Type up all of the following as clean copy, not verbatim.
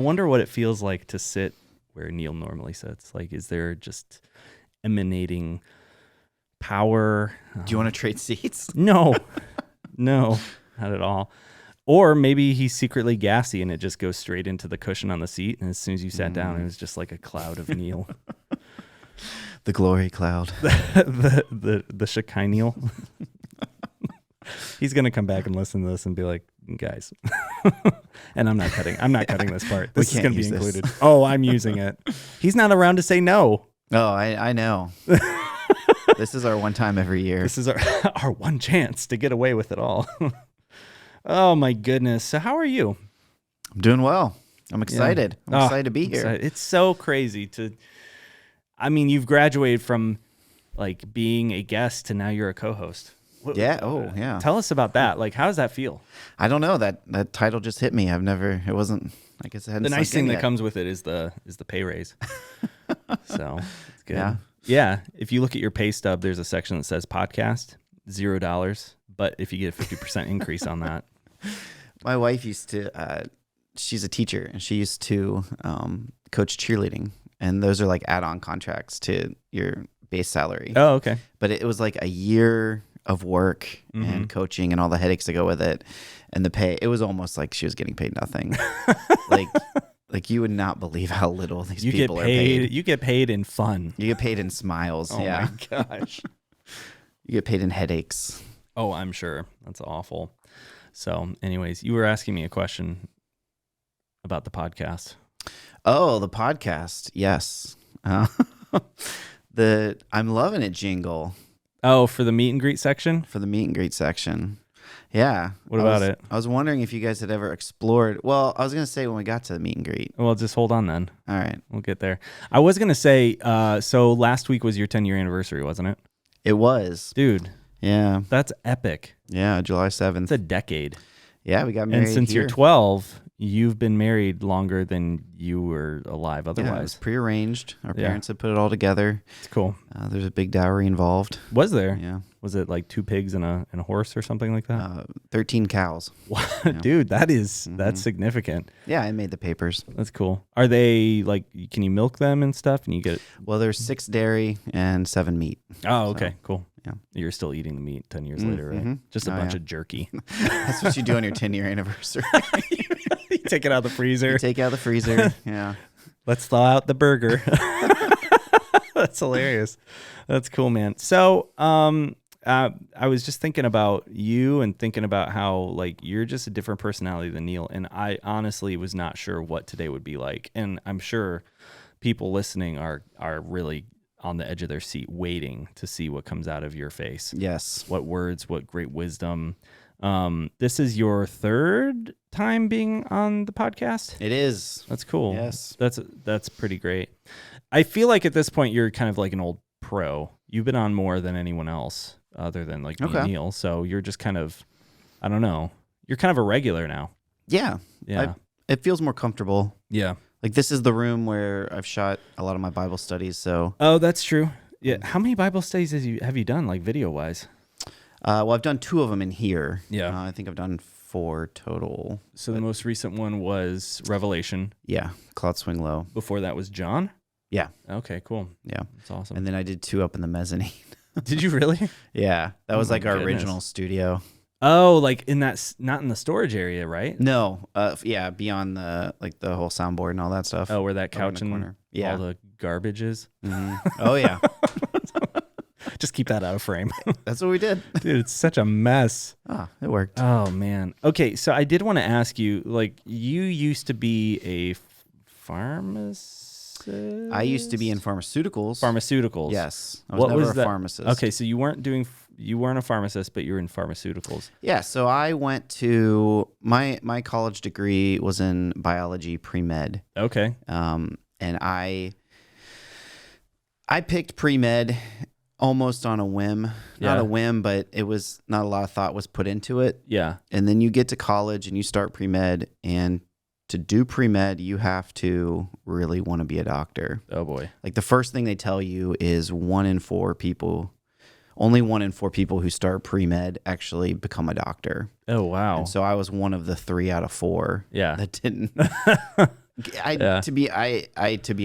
wonder what it feels like to sit where Neil normally sits. Like, is there just emanating power? Do you want to trade seats? No, not at all. Or maybe he's secretly gassy and it just goes straight into the cushion on the seat. And as soon as you sat down, it was just like a cloud of Neil. The glory cloud. the Shekinah. He's going to come back and listen to this and be like, guys. And I'm not cutting this part. This is going to be included. Oh, I'm using it. He's not around to say no. Oh, I know. This is our one time every year. This is our one chance to get away with it all. Oh, my goodness. So how are you? I'm doing well. I'm excited. Yeah. I'm excited to be here. It's so crazy you've graduated from like being a guest to now you're a co-host. Yeah. Oh, yeah. Tell us about that. Like, how does that feel? I don't know. That title just hit me. It wasn't, I guess it hadn't. The nice thing that yet. comes with it is the pay raise. So it's good. Yeah. Yeah. If you look at your pay stub, there's a section that says podcast, $0. But if you get a 50% increase on that. My wife used to, she's a teacher, and she used to coach cheerleading. And those are like add-on contracts to your base salary. Oh, okay. But it was like a year of work and coaching and all the headaches that go with it. And the pay, it was almost like she was getting paid nothing. Like you would not believe how little these people are paid. You get paid in fun. You get paid in smiles. Oh yeah. my gosh. You get paid in headaches. Oh, I'm sure. That's awful. So anyways, you were asking me a question about the podcast. Oh, the podcast. Yes. I'm loving it, Jingle. Oh, for the meet and greet section? For the meet and greet section. Yeah. What about it? I was wondering if you guys had ever explored. Well, I was going to say when we got to the meet and greet. Well, just hold on then. All right. We'll get there. I was going to say, so last week was your 10-year anniversary, wasn't it? It was. Dude. Yeah. That's epic. Yeah, July 7th. It's a decade. Yeah, we got married. And since here. you're 12, you've been married longer than you were alive otherwise. Yeah, it was prearranged. Our parents had put it all together. It's cool. There's a big dowry involved. Was there? Yeah. Was it like 2 pigs and a horse or something like that? 13 cows. Yeah. Dude, that's significant. Yeah, I made the papers. That's cool. Are they like, can you milk them and stuff and you get? Well, there's 6 dairy and 7 meat. Oh, okay, cool. Yeah. You're still eating the meat 10 years later, right? Just a bunch of jerky. That's what you do on your 10-year anniversary. You take it out of the freezer. You take out the freezer. Yeah. Let's thaw out the burger. That's hilarious. That's cool, man. So, I was just thinking about you and thinking about how like you're just a different personality than Neil, and I honestly was not sure what today would be like, and I'm sure people listening are really on the edge of their seat waiting to see what comes out of your face. Yes. What words, what great wisdom. This is your 3rd time being on the podcast? It is. That's cool. Yes. That's pretty great. I feel like at this point you're kind of like an old pro. You've been on more than anyone else other than like me and Neil. So you're just kind of, I don't know. You're kind of a regular now. Yeah. Yeah. It feels more comfortable. Yeah. Like this is the room where I've shot a lot of my Bible studies. So. Oh, that's true. Yeah. How many Bible studies have you done, like video wise? Well, I've done 2 of them in here. Yeah. I think I've done 4 total. So the most recent one was Revelation. Yeah. Cloud Swing Low. Before that was John? Yeah. Okay, cool. Yeah. That's awesome. And then I did 2 up in the mezzanine. Did you really? Yeah. That was my like our goodness. original studio. Oh, like in that, not in the storage area, right? No. Yeah. Beyond the whole soundboard and all that stuff. Oh, where that couch and corner. Yeah. all the garbage is? Oh, yeah. Just keep that out of frame. That's what we did. Dude, it's such a mess. It worked. Oh, man. Okay, so I did want to ask you, like, you used to be a pharmacist? I used to be in pharmaceuticals. Pharmaceuticals. Yes. I was never a pharmacist. Okay, so you weren't a pharmacist, but you were in pharmaceuticals. Yeah, so I went to, my college degree was in biology pre-med. Okay. And I picked pre-med almost on a whim. Not a whim, but it was not a lot of thought was put into it. Yeah. And then you get to college and you start pre-med, and to do pre-med, you have to really want to be a doctor. Oh, boy. Like the first thing they tell you is only 1 in 4 people who start pre-med actually become a doctor. Oh, wow. And so I was one of the 3 out of 4 Yeah. that didn't. To be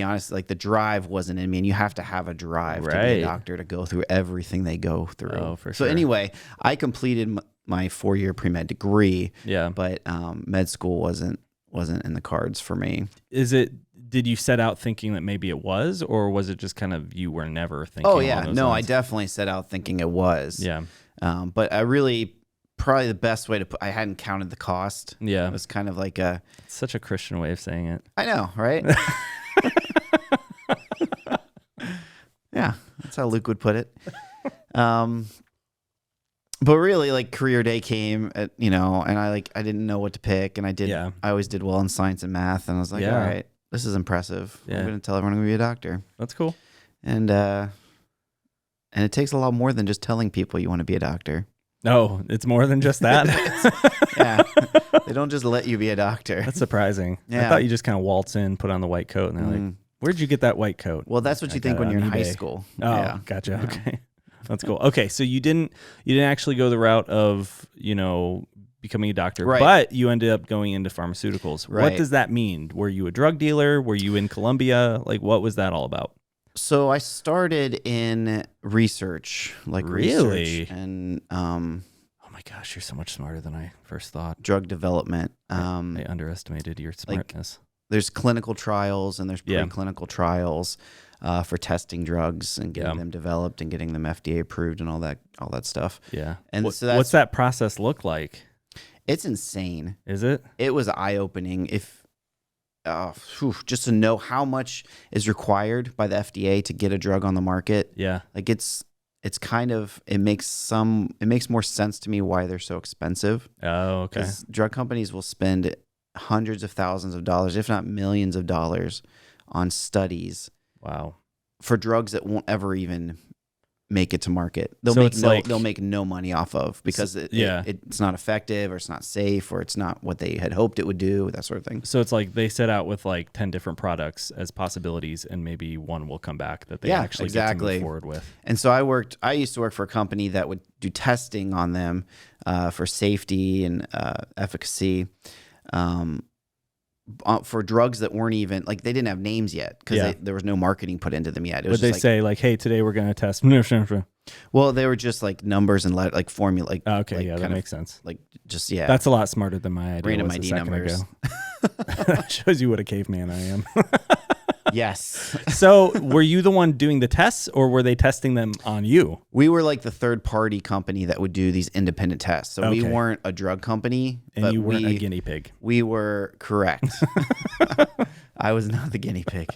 honest, like the drive wasn't in me, and you have to have a drive to be a doctor to go through everything they go through. Oh, for so sure. Anyway, I completed my 4-year pre-med degree. Yeah. But med school wasn't in the cards for me. Did you set out thinking that maybe it was, or was it just kind of you were never thinking? Oh yeah, no, lines? I definitely set out thinking it was. Yeah. But I really. Probably the best way to put. I hadn't counted the cost. Yeah, it was kind of like such a Christian way of saying it. I know, right? Yeah, that's how Luke would put it. But really, like career day came, and I didn't know what to pick, and I always did well in science and math, and I was like, all right, this is impressive. Yeah. I'm going to tell everyone I'm going to be a doctor. That's cool. And it takes a lot more than just telling people you want to be a doctor. No, it's more than just that. Yeah. They don't just let you be a doctor. That's surprising. Yeah. I thought you just kind of waltz in, put on the white coat, and they're like, where'd you get that white coat? Well, that's what you think when you're in high school. Oh, yeah. Gotcha. Yeah. Okay. That's cool. Okay, so you didn't actually go the route of, becoming a doctor, but you ended up going into pharmaceuticals. Right. What does that mean? Were you a drug dealer? Were you in Colombia? Like, what was that all about? So I started in research, research and oh my gosh, you're so much smarter than I first thought. Drug development. I underestimated your smartness. There's clinical trials and there's preclinical trials for testing drugs and getting them developed and getting them FDA approved and all that stuff. Yeah. And what's that process look like? It's insane. Is it? It was eye-opening. Just to know how much is required by the FDA to get a drug on the market. Yeah. Like it's kind of, it makes more sense to me why they're so expensive. Oh, okay. Because drug companies will spend hundreds of thousands of dollars, if not millions of dollars, on studies. Wow. For drugs that won't ever even make it to market. They'll make no money off of because it's not effective or it's not safe or it's not what they had hoped it would do, that sort of thing. So it's like they set out with like 10 different products as possibilities and maybe one will come back that they actually get to move forward with. And so I used to work for a company that would do testing on them for safety and efficacy for drugs that weren't even, like, they didn't have names yet because there was no marketing put into them yet. Would they say like, hey, today we're going to test? Well, they were just like numbers and like formula. Like, okay, yeah, that makes sense. Like just, That's a lot smarter than my idea. Random ID numbers. That shows you what a caveman I am. Yes. So were you the one doing the tests or were they testing them on you? We were like the third party company that would do these independent tests. So we weren't a drug company. And you weren't a guinea pig. We were correct. I was not the guinea pig.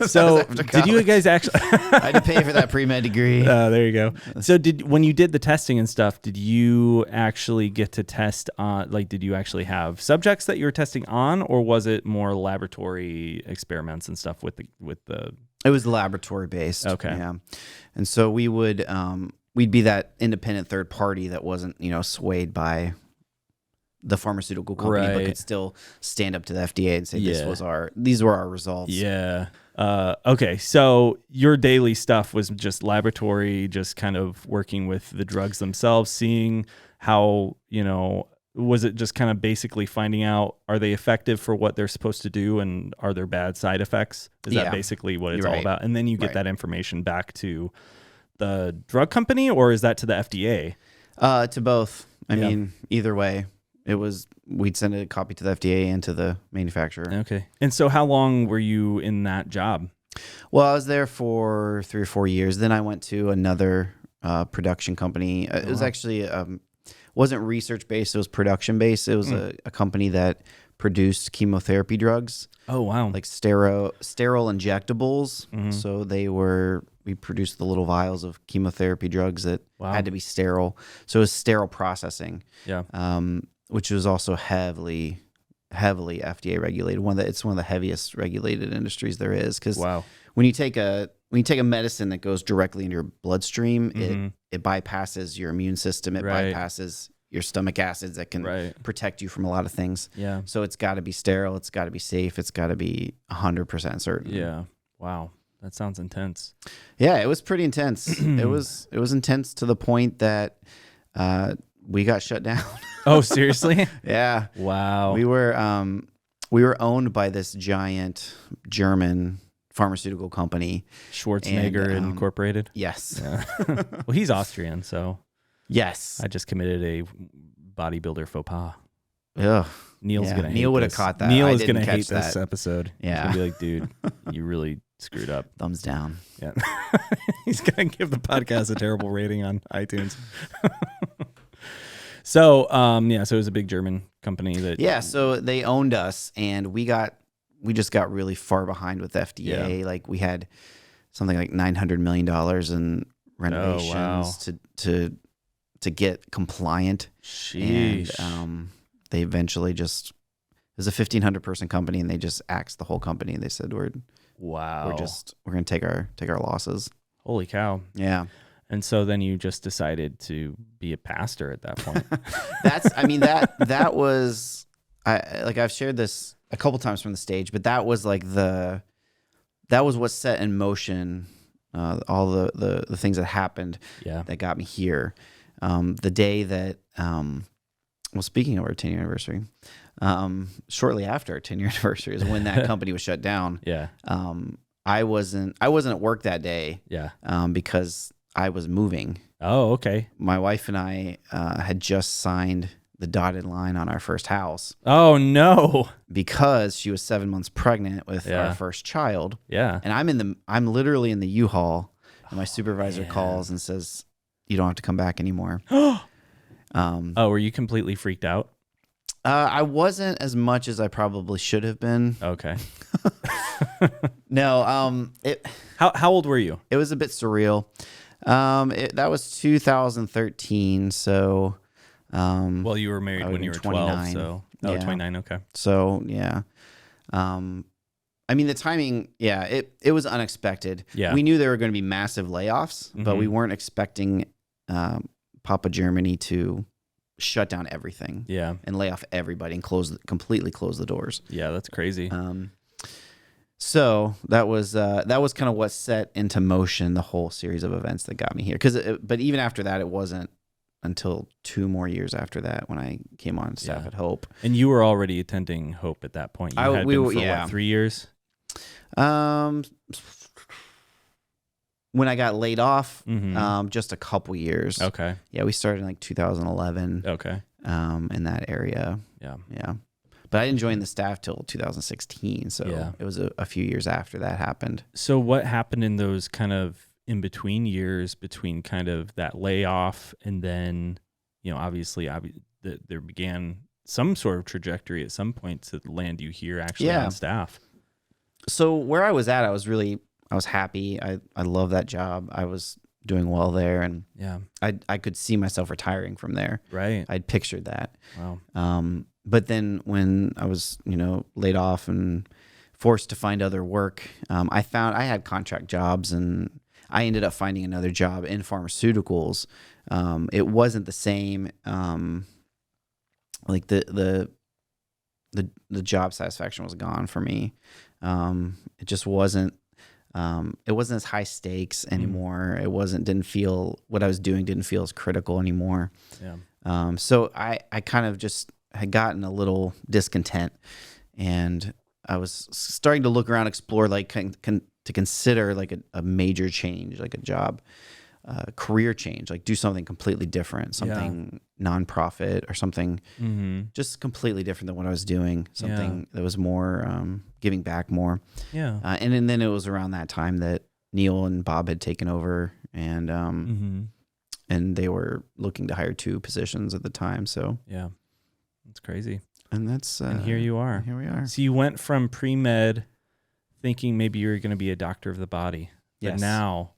So did you guys actually... I had to pay for that pre-med degree. There you go. So when you did the testing and stuff, did you actually get to test on, like, did you actually have subjects that you were testing on, or was it more laboratory experiments and stuff with the... It was laboratory based. Okay. Yeah. And so we would, we'd be that independent third party that wasn't, swayed by the pharmaceutical company, but could still stand up to the FDA and say, these were our results. Yeah. Okay, so your daily stuff was just laboratory, just kind of working with the drugs themselves, seeing how, was it just kind of basically finding out, are they effective for what they're supposed to do and are there bad side effects? Is that basically what it's all about? And then you get that information back to the drug company, or is that to the FDA? To both. I mean, either way. We'd send a copy to the FDA and to the manufacturer. Okay. And so how long were you in that job? Well, I was there for 3 or 4 years. Then I went to another production company. It was actually, wasn't research based. It was production based. It was a company that produced chemotherapy drugs. Oh, wow. Like sterile injectables. Mm-hmm. So we produced the little vials of chemotherapy drugs that had to be sterile. So it was sterile processing. Yeah. Which was also heavily FDA regulated. It's one of the heaviest regulated industries there is. Because when you take a medicine that goes directly into your bloodstream, it bypasses your immune system. It bypasses your stomach acids that can protect you from a lot of things. Yeah. So it's got to be sterile. It's got to be safe. It's got to be 100% certain. Yeah. Wow. That sounds intense. Yeah, it was pretty intense. It was intense to the point that we got shut down. Oh, seriously? Yeah. Wow. We were we were owned by this giant German pharmaceutical company. Schwarzenegger Incorporated. Yes. Yeah. Well, he's Austrian, so yes. I just committed a bodybuilder faux pas. Ugh. Neil's gonna hate Neil would have this. caught that. Neil I is didn't gonna catch hate this that. episode. Yeah. He's gonna be like, dude, you really screwed up. Thumbs down. Yeah. He's gonna give the podcast a terrible rating on iTunes. So so it was a big German company that So they owned us, and we just got really far behind with FDA. Yeah. Like we had something like $900 million in renovations to get compliant. Sheesh. And they eventually just, it was a 1,500 person company, and they just axed the whole company. They said we're gonna take our losses. Holy cow. Yeah. And so then you just decided to be a pastor at that point. That was, I've shared this a couple times from the stage, but that was like that was what set in motion all the things that happened that got me here. The day that, speaking of our 10-year anniversary, shortly after our 10-year anniversary is when that company was shut down. Yeah. I wasn't at work that day. Yeah. Because I was moving. Oh, okay. My wife and I had just signed the dotted line on our first house. Oh no! Because she was 7 months pregnant with our first child. Yeah. And I'm literally in the U-Haul, and my supervisor calls and says, "You don't have to come back anymore." Were you completely freaked out? I wasn't as much as I probably should have been. Okay. No. How old were you? It was a bit surreal. That was 2013. So, well, you were married when you were 12. So, 29. Okay. So, yeah. The timing, it was unexpected. Yeah. We knew there were going to be massive layoffs, but we weren't expecting Papa Germany to shut down everything. Yeah. And lay off everybody and completely close the doors. Yeah, that's crazy. So that was kind of what set into motion the whole series of events that got me here. But even after that, it wasn't until 2 more years after that when I came on staff at Hope. And you were already attending Hope at that point. You had been for what, 3 years? When I got laid off, just a couple years. Okay. Yeah, we started in like 2011. Okay. In that area. Yeah. Yeah. But I didn't join the staff till 2016, so it was a few years after that happened. So what happened in those kind of in between years between kind of that layoff and then, obviously there began some sort of trajectory at some point to land you here actually on staff? So where I was at, I was happy. I love that job. I was doing well there, and I could see myself retiring from there. Right. I'd pictured that. Wow. But then when I was, laid off and forced to find other work, I found I had contract jobs, and I ended up finding another job in pharmaceuticals. It wasn't the same. Like the job satisfaction was gone for me. It just wasn't. It wasn't as high stakes anymore. Didn't feel what I was doing didn't feel as critical anymore. Yeah. So I kind of just had gotten a little discontent, and I was starting to look around, explore, like to consider like a major change, like a job, career change, like do something completely different, something nonprofit or something just completely different than what I was doing, something that was more giving back more. Yeah. And then it was around that time that Neil and Bob had taken over, and and they were looking to hire 2 positions at the time. So yeah, that's crazy. And that's and here you are. Here we are. So you went from pre-med thinking maybe you were going to be a doctor of the body, but now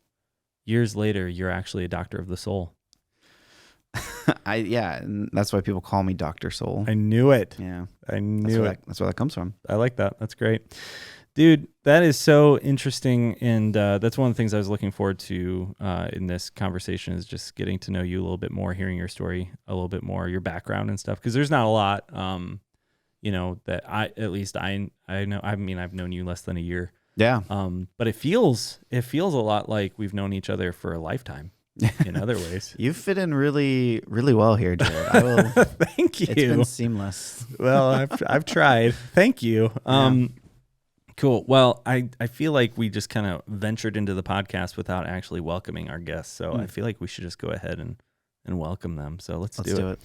years later you're actually a doctor of the soul. And that's why people call me Dr. Soul. I knew it. Yeah, I knew it. That's where that comes from. I like that. That's great. Dude, that is so interesting, and that's one of the things I was looking forward to in this conversation is just getting to know you a little bit more, hearing your story a little bit more, your background and stuff, because there's not a lot, that I know. I mean, I've known you less than a year. Yeah. But it feels a lot like we've known each other for a lifetime. in other ways. You fit in really, really well here, Jared. I will. Thank you. It's been seamless. Well, I've tried. Thank you. Cool. Well, I feel like we just kind of ventured into the podcast without actually welcoming our guests. So I feel like we should just go ahead and welcome them. So let's do it.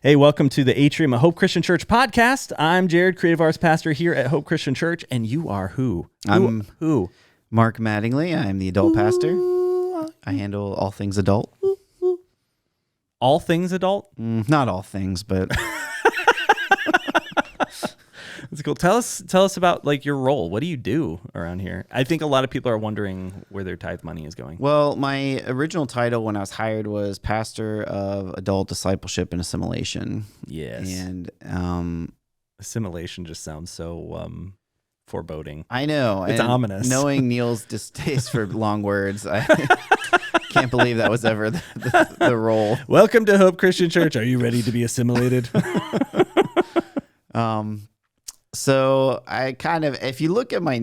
Hey, welcome to the Atrium of Hope Christian Church podcast. I'm Jared, creative arts pastor here at Hope Christian Church. And you are who? I'm who? Mark Mattingly. I'm the adult pastor. I handle all things adult. All things adult? Not all things, but... That's cool. Tell us about like your role. What do you do around here? I think a lot of people are wondering where their tithe money is going. Well, my original title when I was hired was Pastor of Adult Discipleship and Assimilation. Yes. And assimilation just sounds so foreboding. I know. It's ominous. Knowing Neil's distaste for long words, I can't believe that was ever the role. Welcome to Hope Christian Church. Are you ready to be assimilated? So I kind of, if you look at my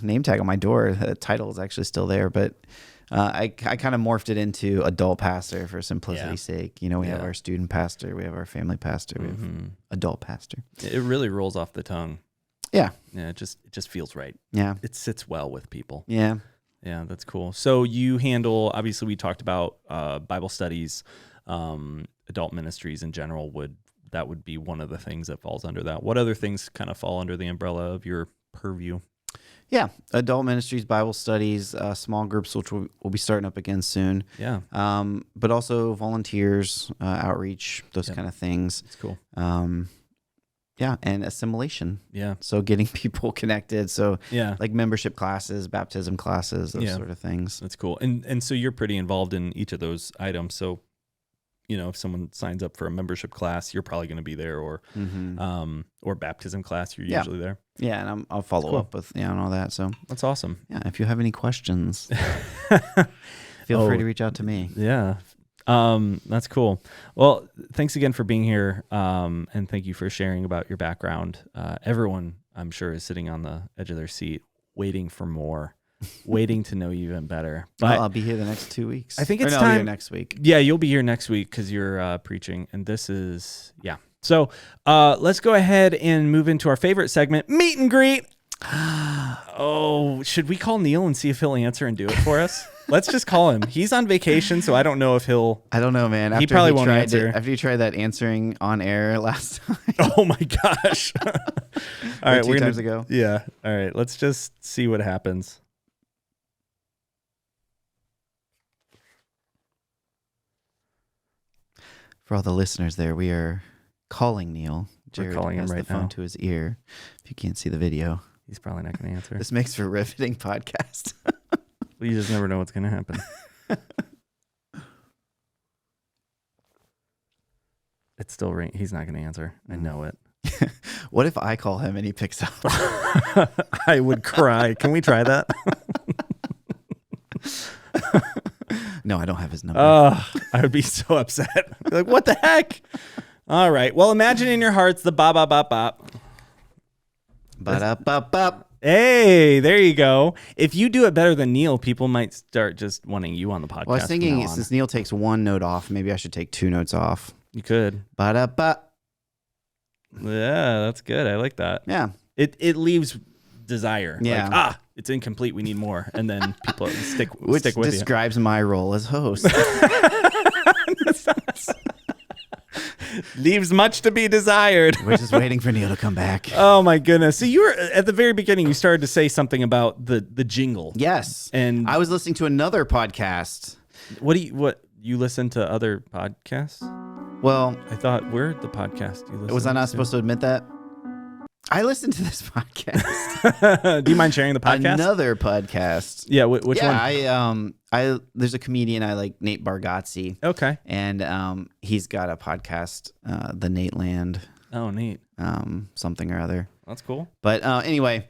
name tag on my door, the title is actually still there, but I kind of morphed it into adult pastor for simplicity's sake. You know, we have our student pastor, we have our family pastor, we have adult pastor. It really rolls off the tongue. Yeah. Yeah, it just feels right. Yeah. It sits well with people. Yeah. Yeah, that's cool. So you handle, obviously we talked about Bible studies, adult ministries in general that would be one of the things that falls under that. What other things kind of fall under the umbrella of your purview? Yeah, adult ministries, Bible studies, small groups, which we'll be starting up again soon. Yeah. But also volunteers, outreach, those kind of things. That's cool. Yeah, and assimilation. Yeah. So getting people connected. So like membership classes, baptism classes, those sort of things. That's cool. And so you're pretty involved in each of those items. So you know, if someone signs up for a membership class, you're probably going to be there, or baptism class, you're usually there. Yeah, and I'll follow up with and all that. So that's awesome. Yeah, if you have any questions, feel free to reach out to me. Yeah, that's cool. Well, thanks again for being here, and thank you for sharing about your background. Everyone, I'm sure, is sitting on the edge of their seat, waiting for more. Waiting to know you even better. But I'll be here the next 2 weeks. I think it's time. I'll be here next week. Yeah, you'll be here next week because you're preaching, and this is So let's go ahead and move into our favorite segment, meet and greet. Oh, should we call Neil and see if he'll answer and do it for us? Let's just call him. He's on vacation, so I don't know if he'll. I don't know, man. He probably won't answer. After you tried that answering on air last time. Oh my gosh! All right, 2 times ago. Yeah. All right. Let's just see what happens. For all the listeners there, we are calling Neil. We're calling him right the phone now to his ear. If you can't see the video, he's probably not going to answer. This makes for a riveting podcast. Well, you just never know what's going to happen. It's still ring. He's not going to answer. I know it. What if I call him and he picks up? I would cry. Can we try that? No, I don't have his number. I would be so upset. Like, what the heck? All right. Well, imagine in your hearts the bop, bop, bop, bop. Ba-da-bop-bop. Hey, there you go. If you do it better than Neil, people might start just wanting you on the podcast. Well, I was thinking since Neil takes one note off, maybe I should take 2 notes off. You could. Ba-da-bop. Yeah, that's good. I like that. Yeah. It leaves desire. Yeah. Like, it's incomplete. We need more. And then people stick Which with you. describes my role as host. Leaves much to be desired. We're just waiting for Neil to come back. Oh my goodness. So you were at the very beginning, you started to say something about the jingle. Yes. And I was listening to another podcast. What you listen to other podcasts? Well, I thought we're the podcast you listen was I not to. supposed to admit that? I listened to this podcast. Do you mind sharing the podcast? Another podcast. Yeah, which one? I there's a comedian I like, Nate Bargatze. Okay. And he's got a podcast, The Nate Land. Oh, neat. Something or other. That's cool. But anyway,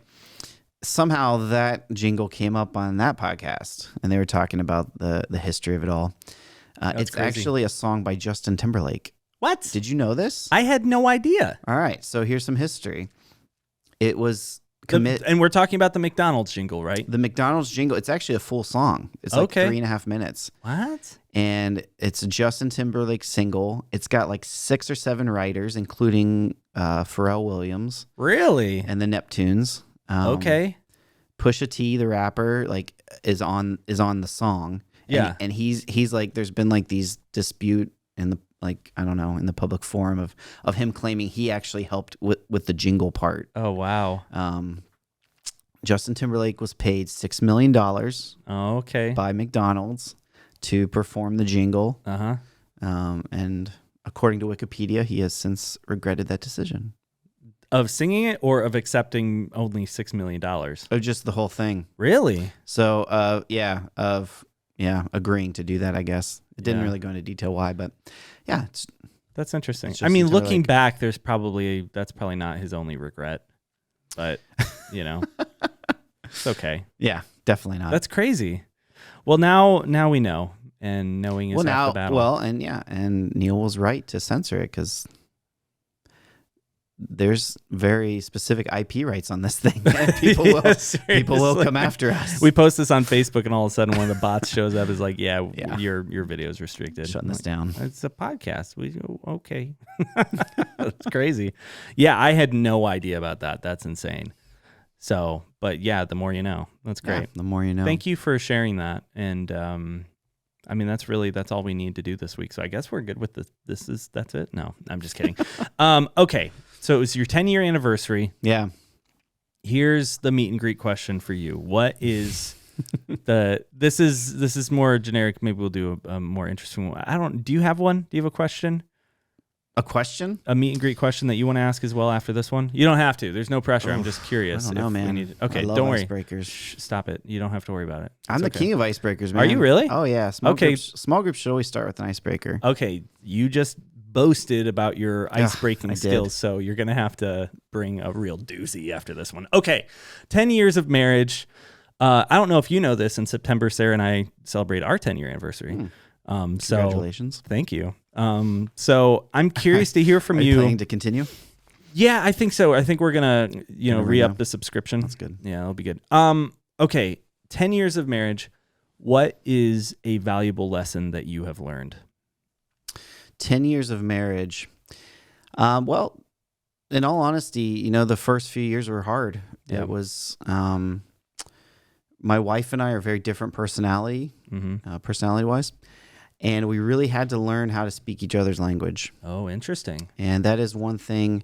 somehow that jingle came up on that podcast, and they were talking about the history of it all. It's crazy. actually a song by Justin Timberlake. What? Did you know this? I had no idea. All right, so here's some history. It was commit. And we're talking about the McDonald's jingle, right? The McDonald's jingle, it's actually a full song. It's like 3.5 minutes. What? And it's a Justin Timberlake single. It's got like 6 or 7 writers, including Pharrell Williams. Really? And the Neptunes. Okay. Pusha T, the rapper, like is on the song. Yeah. And he's like, there's been like these dispute in the, like, I don't know, in the public forum of him claiming he actually helped with the jingle part. Oh, wow. Justin Timberlake was paid $6 million by McDonald's to perform the jingle. Uh-huh. And according to Wikipedia, he has since regretted that decision. Of singing it or of accepting only $6 million? Oh, just the whole thing. Really? So, agreeing to do that, I guess. It didn't really go into detail why, but yeah. That's interesting. It's I mean, looking like, back, that's probably not his only regret, but you know, it's okay. Yeah, definitely not. That's crazy. Well, now we know, and knowing is half the battle. Well, and Neil was right to censor it because there's very specific IP rights on this thing. And people will come after us. We post this on Facebook, and all of a sudden, one of the bots shows up. Is like, your video is restricted. Shutting this down. It's a podcast. Okay, that's crazy. Yeah, I had no idea about that. That's insane. So, but yeah, the more you know. That's great. Yeah, the more you know. Thank you for sharing that. And I mean, that's all we need to do this week. So I guess we're good with this. That's it. No, I'm just kidding. Okay. So it was your 10-year anniversary. Yeah. Here's the meet and greet question for you. What is this is more generic. Maybe we'll do a more interesting one. Do you have one? Do you have a question? A question? A meet and greet question that you want to ask as well after this one? You don't have to. There's no pressure. I'm just curious. I don't know, man. Okay, I love don't worry. Icebreakers. Shh, stop it. You don't have to worry about it. I'm the king of icebreakers, man. Are you really? Oh, yeah. Small groups should always start with an icebreaker. Okay, you just boasted about your ice-breaking skills, so you're going to have to bring a real doozy after this one. Okay, 10 years of marriage. I don't know if you know this. In September, Sarah and I celebrate our 10-year anniversary. Congratulations. Thank you. So I'm curious to hear from Are you. You planning to continue? Yeah, I think so. I think we're going to, re-up the subscription. That's good. Yeah, that'll be good. Okay, 10 years of marriage. What is a valuable lesson that you have learned? 10 years of marriage. Well, in all honesty, the first few years were hard. Yeah. It was, my wife and I are very different personality-wise, and we really had to learn how to speak each other's language. Oh, interesting. And that is one thing,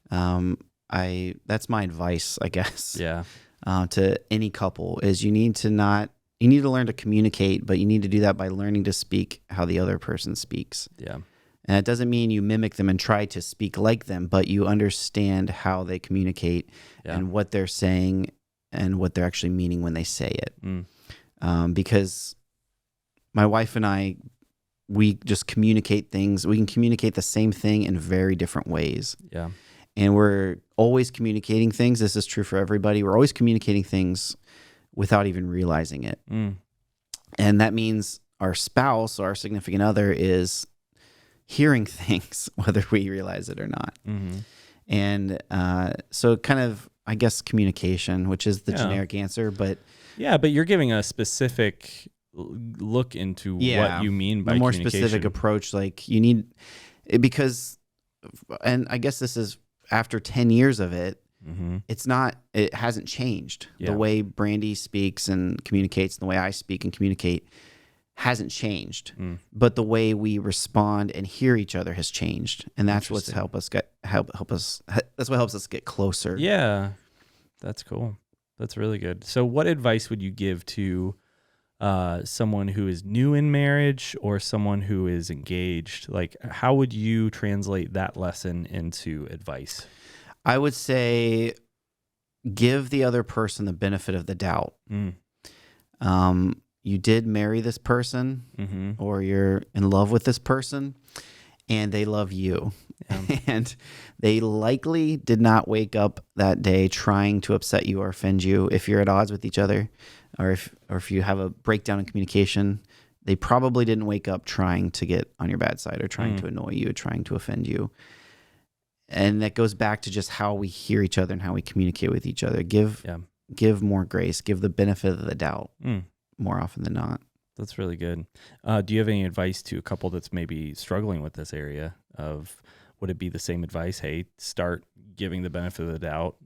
that's my advice, I guess. Yeah. To any couple is you need to learn to communicate, but you need to do that by learning to speak how the other person speaks. Yeah. And it doesn't mean you mimic them and try to speak like them, but you understand how they communicate and what they're saying and what they're actually meaning when they say it. Because my wife and I, we just communicate things. We can communicate the same thing in very different ways. Yeah. And we're always communicating things. This is true for everybody. We're always communicating things without even realizing it. And that means our spouse or our significant other is hearing things, whether we realize it or not. And so kind of, I guess, communication, which is the generic answer, but... Yeah, but you're giving a specific look into what you mean by a more communication. Specific approach, like you need... Because, and I guess this is after 10 years of it, it hasn't changed. The way Brandy speaks and communicates, and the way I speak and communicate hasn't changed, but the way we respond and hear each other has changed, and that's what's help us. That's what helps us get closer. Yeah, that's cool. That's really good. So, what advice would you give to someone who is new in marriage or someone who is engaged? Like, how would you translate that lesson into advice? I would say, give the other person the benefit of the doubt. You did marry this person or you're in love with this person and they love you. And they likely did not wake up that day trying to upset you or offend you. If you're at odds with each other or if you have a breakdown in communication, they probably didn't wake up trying to get on your bad side or trying to annoy you, trying to offend you. and that goes back to just how we hear each other and how we communicate with each other. Give more grace, give the benefit of the doubt more often than not. That's really good. Do you have any advice to a couple that's maybe struggling with this area of, would it be the same advice? Hey, start giving the benefit of the doubt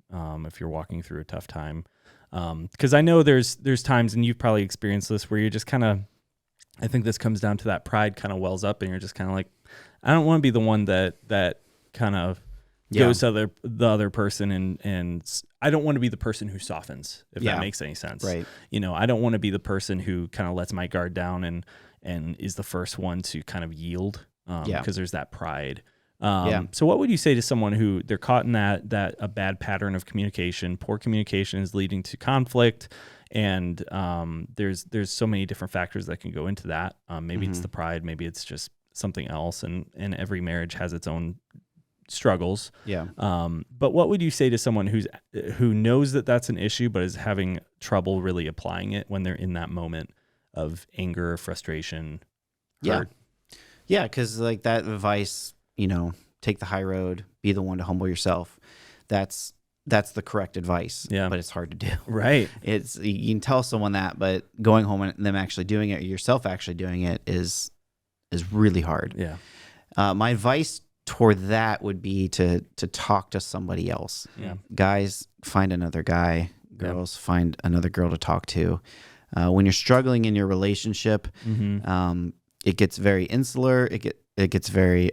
if you're walking through a tough time. Because I know there's times, and you've probably experienced this, where you're just kind of, I think this comes down to that pride kind of wells up, and you're just kind of like, I don't want to be the one that kind of goes to the other person, and I don't want to be the person who softens, if that makes any sense. Right. I don't want to be the person who kind of lets my guard down and is the first one to kind of yield, because there's that pride. So what would you say to someone who they're caught in that a bad pattern of communication? Poor communication is leading to conflict, and there's so many different factors that can go into that. Maybe it's the pride, maybe it's just something else, and every marriage has its own struggles. But what would you say to someone who knows that that's an issue but is having trouble really applying it when they're in that moment of anger, frustration, hurt? Because like that advice, take the high road, be the one to humble yourself. That's the correct advice. But it's hard to do. Right. You can tell someone that, but going home and them actually doing it, or yourself actually doing it, is really hard. My advice toward that would be to talk to somebody else. Guys, find another guy. Girls, find another girl to talk to. When you're struggling in your relationship, it gets very insular. It gets very.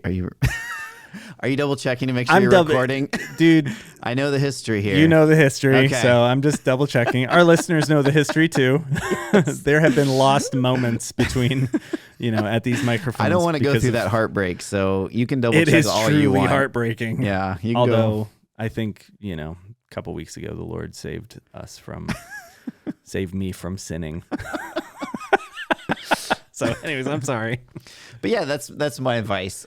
Are you double checking to make sure you're recording? Dude, I know the history here. You know the history, so I'm just double checking. Our listeners know the history too. There have been lost moments between, at these microphones. I don't want to go through that heartbreak, so you can double check all you want. It is truly heartbreaking. Yeah, you can although I think a couple weeks ago the Lord saved us from, saved me from sinning. So, anyways, I'm sorry. But yeah, that's my advice.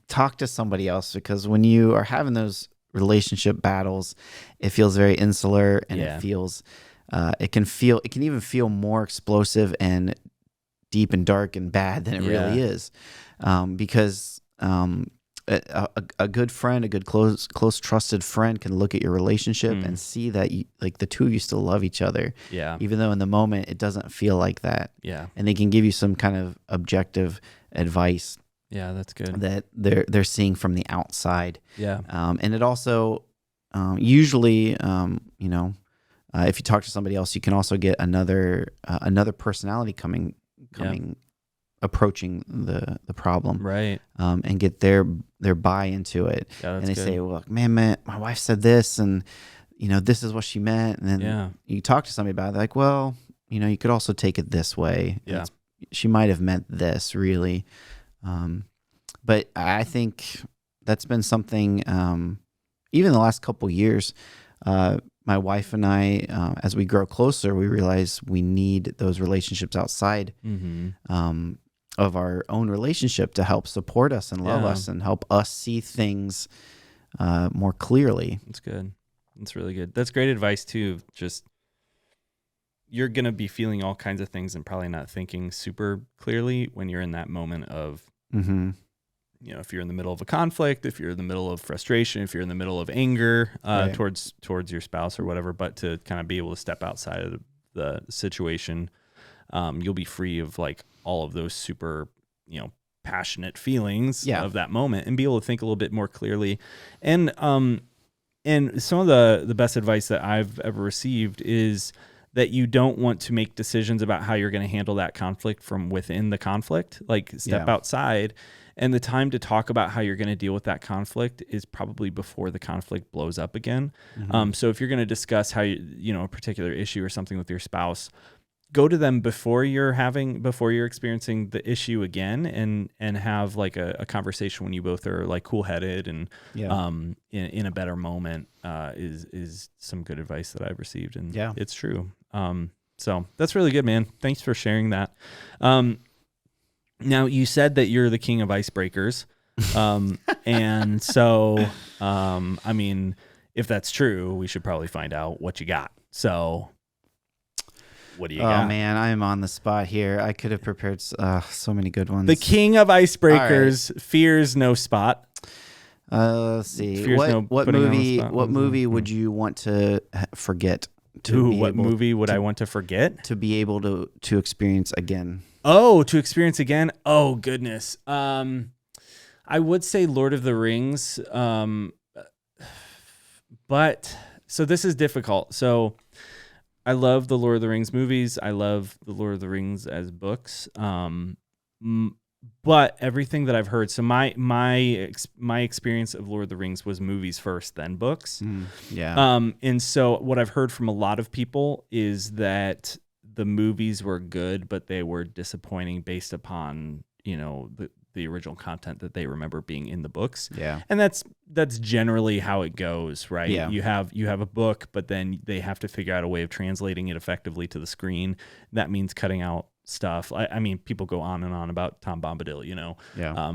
Talk to somebody else, because when you are having those relationship battles, it feels very insular, and it can even feel more explosive and deep and dark and bad than it really is. Because a good friend, a good close trusted friend can look at your relationship and see that the two of you still love each other. Even though in the moment it doesn't feel like that. And they can give you some kind of objective advice. That's good. That they're seeing from the outside. And it also usually, if you talk to somebody else, you can also get another personality coming approaching the problem, right? And get their buy into it. And they say, "Well, man, my wife said this, and this is what she meant." And then you talk to somebody about it, they're like, "Well, you could also take it this way. She might have meant this, really." But I think that's been something, even the last couple of years, my wife and I, as we grow closer, we realize we need those relationships outside of our own relationship to help support us and love us and help us see things more clearly. That's good. That's really good. That's great advice too. Just, you're going to be feeling all kinds of things and probably not thinking super clearly when you're in that moment of, if you're in the middle of a conflict, if you're in the middle of frustration, if you're in the middle of anger towards your spouse or whatever, but to kind of be able to step outside of the situation, you'll be free of like all of those super, passionate feelings of that moment, and be able to think a little bit more clearly. And some of the best advice that I've ever received is that you don't want to make decisions about how you're going to handle that conflict from within the conflict. Like, step outside, and the time to talk about how you're going to deal with that conflict is probably before the conflict blows up again. So if you're going to discuss how a particular issue or something with your spouse, go to them before you're experiencing the issue again, and have like a conversation when you both are like cool-headed and in a better moment, is some good advice that I've received, and it's true. So that's really good, man. Thanks for sharing that. Now, you said that you're the king of icebreakers. And so, I mean, if that's true, we should probably find out what you got. So what do you got? Oh, man, I'm on the spot here. I could have prepared so many good ones. The king of icebreakers fears no spot. Let's see. Fear's no What putting on the movie? spot. What movie would you want to forget? What movie would I want to forget? To be able to experience again. Oh, to experience again? Oh, goodness. I would say Lord of the Rings. But so this is difficult. So I love the Lord of the Rings movies. I love the Lord of the Rings as books. But everything that I've heard, so my experience of Lord of the Rings was movies first, then books. And so what I've heard from a lot of people is that the movies were good, but they were disappointing based upon, the original content that they remember being in the books. Yeah. And that's generally how it goes, right? Yeah. You have a book, but then they have to figure out a way of translating it effectively to the screen. That means cutting out stuff. I mean, people go on and on about Tom Bombadil,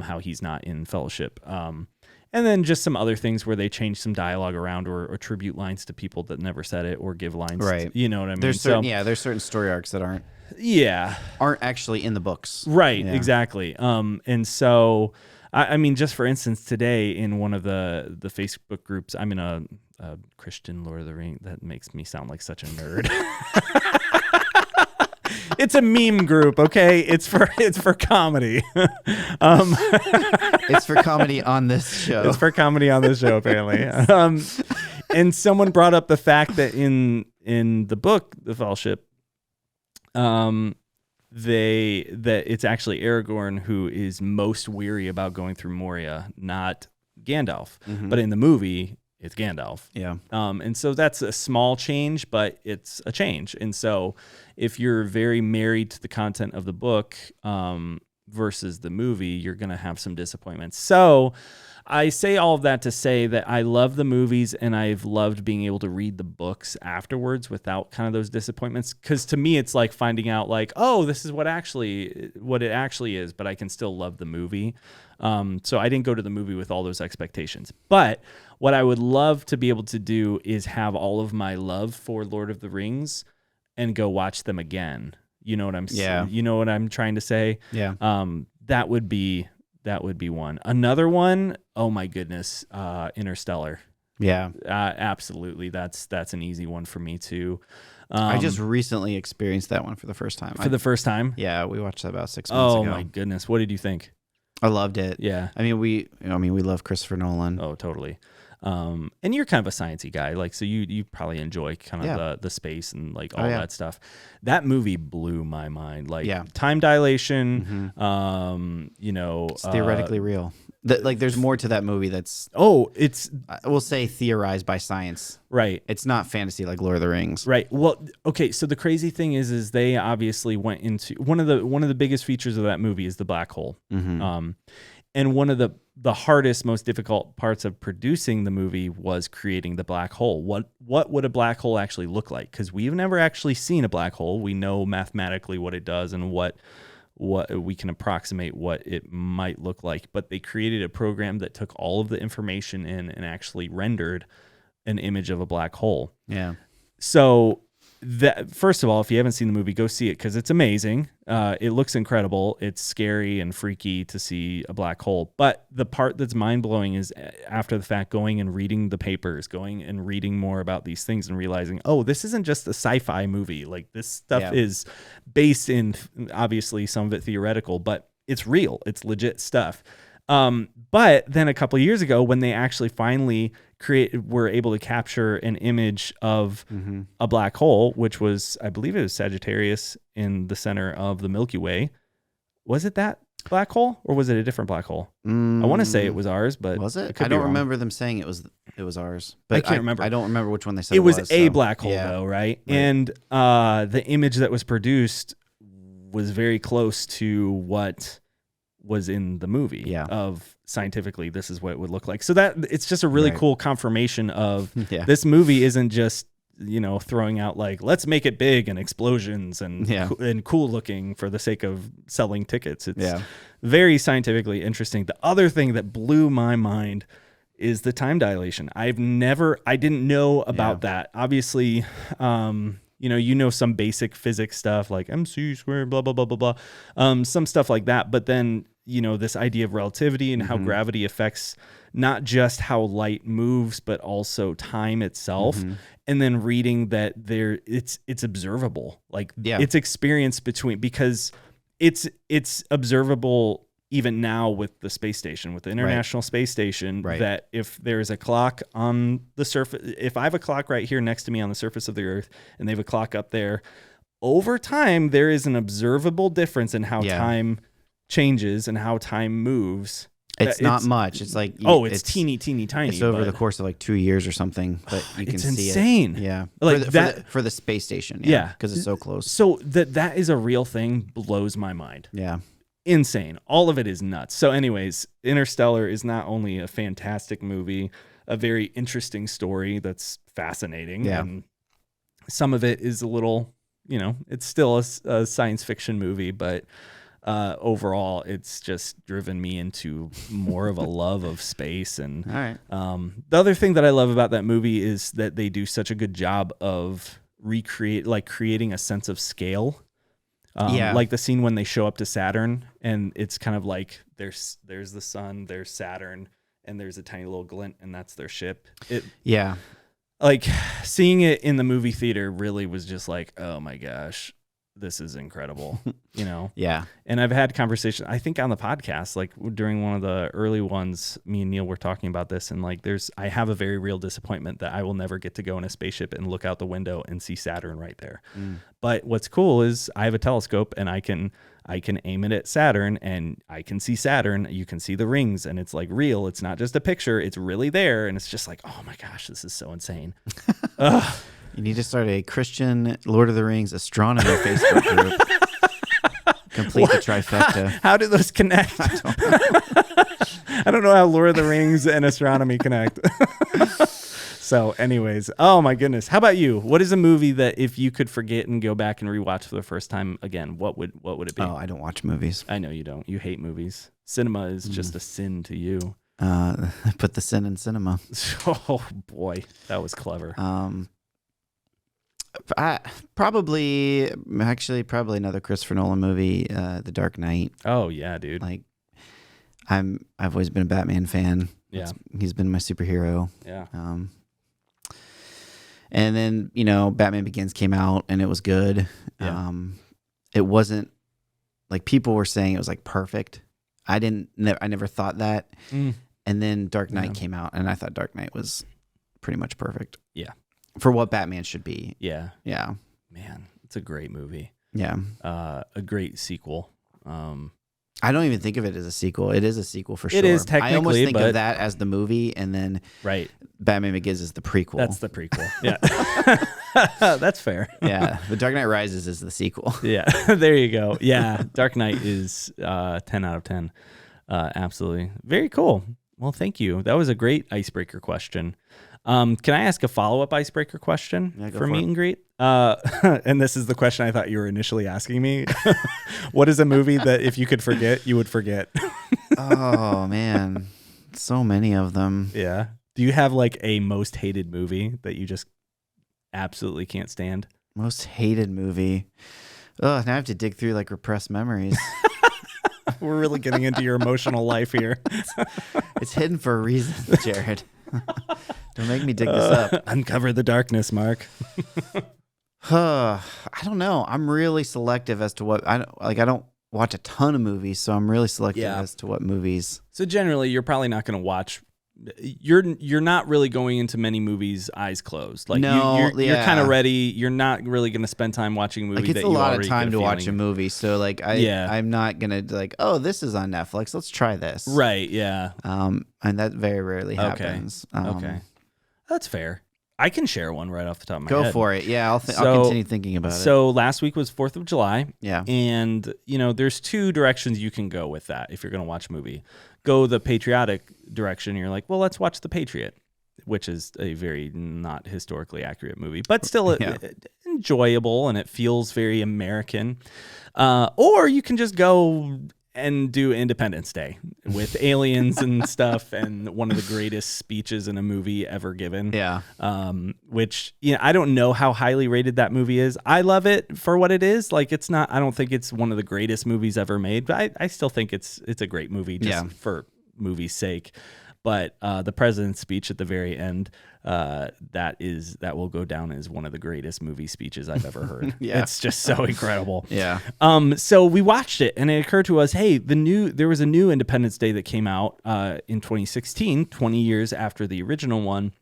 how he's not in Fellowship. And then just some other things where they change some dialogue around or attribute lines to people that never said it or give lines. Right. You know what I mean? There's certain story arcs that aren't actually in the books. Right. Yeah. Exactly. And so, I mean, just for instance, today in one of the Facebook groups, I'm in a Christian Lord of the Rings. That makes me sound like such a nerd. It's a meme group, okay? It's for comedy. It's for comedy on this show. It's for comedy on this show, apparently. And someone brought up the fact that in the book, The Fellowship, that it's actually Aragorn who is most weary about going through Moria, not Gandalf. Mm-hmm. But in the movie, it's Gandalf. Yeah. And so that's a small change, but it's a change. And so if you're very married to the content of the book versus the movie, you're going to have some disappointments. So I say all of that to say that I love the movies and I've loved being able to read the books afterwards without kind of those disappointments. Because to me, it's like finding out like, oh, this is what it actually is, but I can still love the movie. So I didn't go to the movie with all those expectations. But what I would love to be able to do is have all of my love for Lord of the Rings and go watch them again. You know what you know what I'm trying to say? Yeah. That would be one. Another one, oh my goodness, Interstellar. Yeah. Absolutely. That's an easy one for me too. I just recently experienced that one for the first time. The first time? Yeah, we watched that about 6 months ago. Oh my goodness. What did you think? I loved it. Yeah. I mean, we love Christopher Nolan. Oh, totally. And you're kind of a sciencey guy, like, so you probably enjoy kind of the space and like all that stuff. That movie blew my mind. Like time dilation, it's theoretically real. There's more to that movie that's we'll say theorized by science. Right. It's not fantasy like Lord of the Rings. Right. Well, okay, so the crazy thing is they obviously went into one of the biggest features of that movie is the black hole. Mm-hmm. And one of the hardest, most difficult parts of producing the movie was creating the black hole. What would a black hole actually look like? Because we've never actually seen a black hole. We know mathematically what it does and what we can approximate what it might look like. But they created a program that took all of the information in and actually rendered an image of a black hole. Yeah. So that, first of all, if you haven't seen the movie, go see it because it's amazing. It looks incredible. It's scary and freaky to see a black hole. But the part that's mind-blowing is after the fact, going and reading the papers, going and reading more about these things and realizing, oh, this isn't just a sci-fi movie. Like, this stuff is based in, obviously, some of it theoretical, but it's real. It's legit stuff. But then a couple of years ago, when they actually finally were able to capture an image of a black hole, which was, I believe it was Sagittarius in the center of the Milky Way. Was it that black hole or was it a different black hole? I want to say it was ours, but was it? I don't remember them saying it was ours. But I can't remember. I don't remember which one they said it was. A black hole though, right? And the image that was produced was very close to what was in the movie of scientifically this is what it would look like. So that it's just a really cool confirmation of this movie isn't just, throwing out like, let's make it big and explosions and cool looking for the sake of selling tickets. It's very scientifically interesting. The other thing that blew my mind is the time dilation. I didn't know about that. Obviously, some basic physics stuff like MC squared, blah, blah, blah, blah, blah. Some stuff like that. But then, this idea of relativity and how gravity affects not just how light moves, but also time itself. And then reading that it's observable, like it's experienced because it's observable even now with the space station, with the International Space Station, that if there's a clock on the surface, if I have a clock right here next to me on the surface of the Earth and they have a clock up there, over time, there is an observable difference in how time changes and how time moves. It's not much. It's like it's teeny tiny. It's over the course of like 2 years or something, but you can see insane. It. Yeah, like for the space station. Yeah, because it's so close. So that is a real thing blows my mind. Yeah, insane. All of it is nuts. So, anyways, Interstellar is not only a fantastic movie, a very interesting story that's fascinating. Yeah, and some of it is a little, it's still a science fiction movie, but. Overall, it's just driven me into more of a love of space. And the other thing that I love about that movie is that they do such a good job of creating a sense of scale. Like the scene when they show up to Saturn, and it's kind of like there's the sun, there's Saturn, and there's a tiny little glint, and that's their ship. Like seeing it in the movie theater really was just like, oh my gosh. This is incredible, Yeah. And I've had conversations, I think on the podcast, like during one of the early ones, me and Neil were talking about this, and like I have a very real disappointment that I will never get to go in a spaceship and look out the window and see Saturn right there. But what's cool is I have a telescope and I can aim it at Saturn and I can see Saturn. You can see the rings and it's like real. It's not just a picture. It's really there. And it's just like, oh my gosh, this is so insane. You need to start a Christian Lord of the Rings astronomy Facebook group. Complete the trifecta. How do those connect? I don't know how Lord of the Rings and astronomy connect. So anyways, oh my goodness. How about you? What is a movie that if you could forget and go back and rewatch for the first time again, what would it be? Oh, I don't watch movies. I know you don't. You hate movies. Cinema is just a sin to you. I put the sin in cinema. Oh boy, that was clever. Probably another Christopher Nolan movie, The Dark Knight. Oh yeah, dude. Like, I've always been a Batman fan. Yeah, he's been my superhero. Yeah. And then Batman Begins came out and it was good. Yeah. It wasn't like people were saying it was like perfect. I never thought that. And then Dark Knight came out, and I thought Dark Knight was pretty much perfect. Yeah. For what Batman should be. Yeah. Yeah. Man, it's a great movie. Yeah. A great sequel. I don't even think of it as a sequel. It is a sequel for sure. It is technically, I almost think of that as the movie, and then Batman Begins is the prequel. That's the prequel. Yeah. That's fair. Yeah. The Dark Knight Rises is the sequel. Yeah. There you go. Yeah. Dark Knight is 10 out of 10. Absolutely. Very cool. Well, thank you. That was a great icebreaker question. Can I ask a follow-up icebreaker question for meet and greet? And this is the question I thought you were initially asking me. What is a movie that if you could forget, you would forget? Oh, man. So many of them. Yeah. Do you have like a most hated movie that you just absolutely can't stand? Most hated movie? Oh, now I have to dig through like repressed memories. We're really getting into your emotional life here. It's hidden for a reason, Jared. Don't make me dig this up. Uncover the darkness, Mark. I don't know. I'm really selective as to what I don't watch a ton of movies, so I'm really selective as to what movies. So generally, you're probably not going to watch. You're not really going into many movies eyes closed. Like you're kind of ready. You're not really going to spend time watching a movie. Like it's a lot of time to watch a movie. So like I'm not gonna like, oh, this is on Netflix. Let's try this. Right. Yeah. And that very rarely happens. Okay. That's fair. I can share one right off the top of my head. Go for it. Yeah, I'll continue thinking about it. So last week was 4th of July. Yeah. And, there's two directions you can go with that if you're going to watch a movie. Go the patriotic direction. You're like, well, let's watch The Patriot, which is a very not historically accurate movie, but still enjoyable, and it feels very American. Or you can just go and do Independence Day with aliens and stuff, and one of the greatest speeches in a movie ever given. Yeah. Which, I don't know how highly rated that movie is. I love it for what it is. Like, it's not, I don't think it's one of the greatest movies ever made, but I still think it's a great movie just for movie's sake. But the president's speech at the very end, that will go down as one of the greatest movie speeches I've ever heard. It's just so incredible. Yeah. So we watched it, and it occurred to us, hey, there was a new Independence Day that came out in 2016, 20 years after the original one.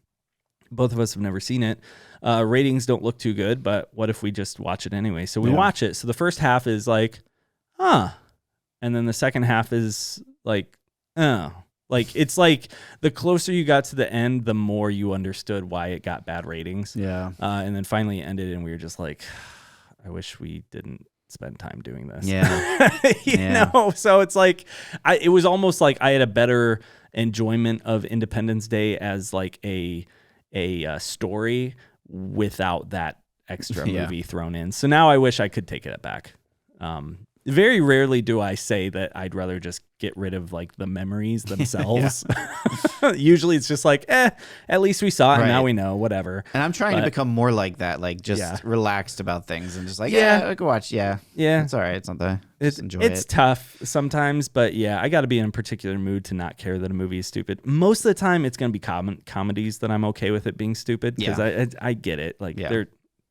Both of us have never seen it. Ratings don't look too good, but what if we just watch it anyway? So we watch it. So the first half is like, and then the second half is like, Like, it's like the closer you got to the end, the more you understood why it got bad ratings. Yeah. And then finally it ended, and we were just like, I wish we didn't spend time doing this. Yeah. you know? So it's like, it was almost like I had a better enjoyment of Independence Day as like a story without that extra movie thrown in. So now I wish I could take it back. Very rarely do I say that I'd rather just get rid of like the memories themselves. Usually it's just like, at least we saw it and now we know, whatever. And I'm trying to become more like that, like just relaxed about things and just like, I can watch. Yeah. It's all right. It's not that. Just enjoy it. It's tough sometimes, but I got to be in a particular mood to not care that a movie is stupid. Most of the time it's going to be comedies that I'm okay with it being stupid because I get it. Like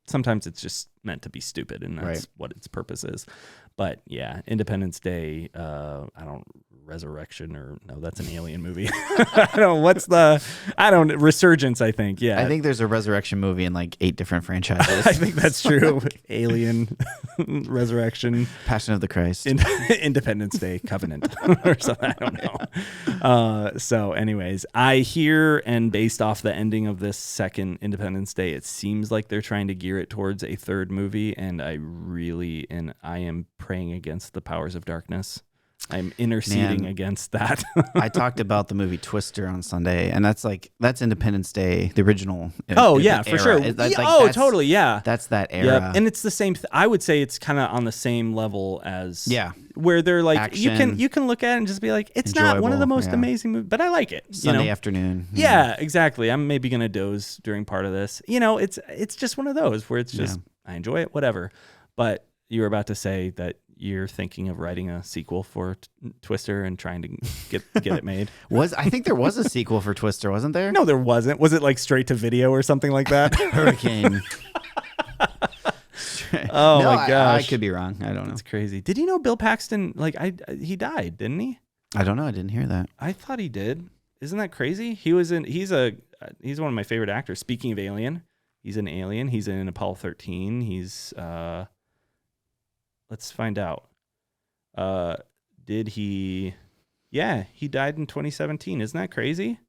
sometimes it's just meant to be stupid and that's what its purpose is. But Independence Day, Resurrection, or no, that's an alien movie. Resurgence, I think. Yeah. I think there's a Resurrection movie in like 8 different franchises. I think that's true. Alien, Resurrection, Passion of the Christ, Independence Day, Covenant, or something. I don't know. So anyways, I hear, and based off the ending of this second Independence Day, it seems like they're trying to gear it towards a third movie. And I am praying against the powers of darkness. I'm interceding against that. I talked about the movie Twister on Sunday, and that's Independence Day, the original. For sure. Totally, yeah. That's that era. Yep. And it's the same. I would say it's kind of on the same level as where they're like action, you can look at it and just be like, it's not one of the most amazing movies, but I like it. Sunday afternoon. Yeah, exactly. I'm maybe gonna doze during part of this. It's just one of those where it's just I enjoy it, whatever. But you were about to say that you're thinking of writing a sequel for Twister and trying to get it made. I think there was a sequel for Twister, wasn't there? No, there wasn't. Was it like straight to video or something like that? Hurricane. My gosh. I could be wrong. I don't know. That's crazy. Did you know Bill Paxton, he died, didn't he? I don't know. I didn't hear that. I thought he did. Isn't that crazy? He's one of my favorite actors. Speaking of Alien, he's an alien. He's in Apollo 13. He's let's find out. Did he? Yeah, he died in 2017. Isn't that crazy?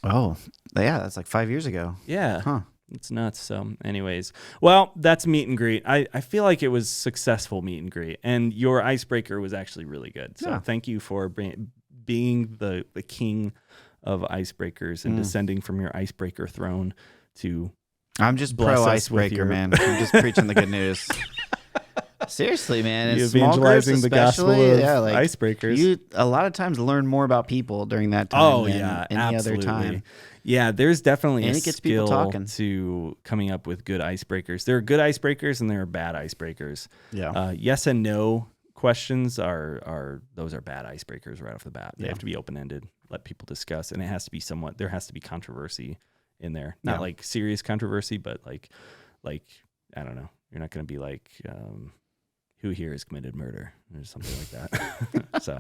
Oh, yeah, that's like 5 years ago. Yeah. Huh. It's nuts. So anyways, well, that's meet and greet. I feel like it was successful meet and greet, and your icebreaker was actually really good. So thank you for being the king of icebreakers and descending from your icebreaker throne to I'm just pro icebreaker, man. I'm just preaching the good news. Seriously, man. You're evangelizing the gospel of icebreakers. You a lot of times learn more about people during that time than any absolutely. other time. Yeah, there's definitely and a it gets skill people talking. to coming up with good icebreakers. There are good icebreakers and there are bad icebreakers. Yeah. Yes and no questions are bad icebreakers right off the bat. They have to be open-ended, let people discuss, and it has to be there has to be controversy in there. Not like serious controversy, but like I don't know. You're not going to be like who here has committed murder or something like that. So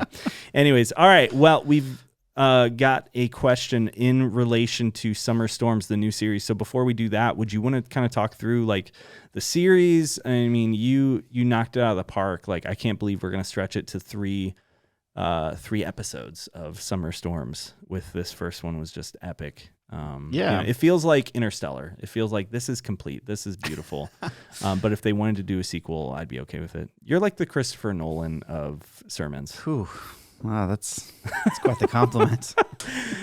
anyways, all right. Well, we've got a question in relation to Summer Storms, the new series. So before we do that, would you want to kind of talk through like the series? I mean, you knocked it out of the park. Like, I can't believe we're going to stretch it to three episodes of Summer Storms with this first one was just epic. It feels like Interstellar. It feels like this is complete. This is beautiful. But if they wanted to do a sequel, I'd be okay with it. You're like the Christopher Nolan of sermons. Whew. Wow, that's quite the compliment.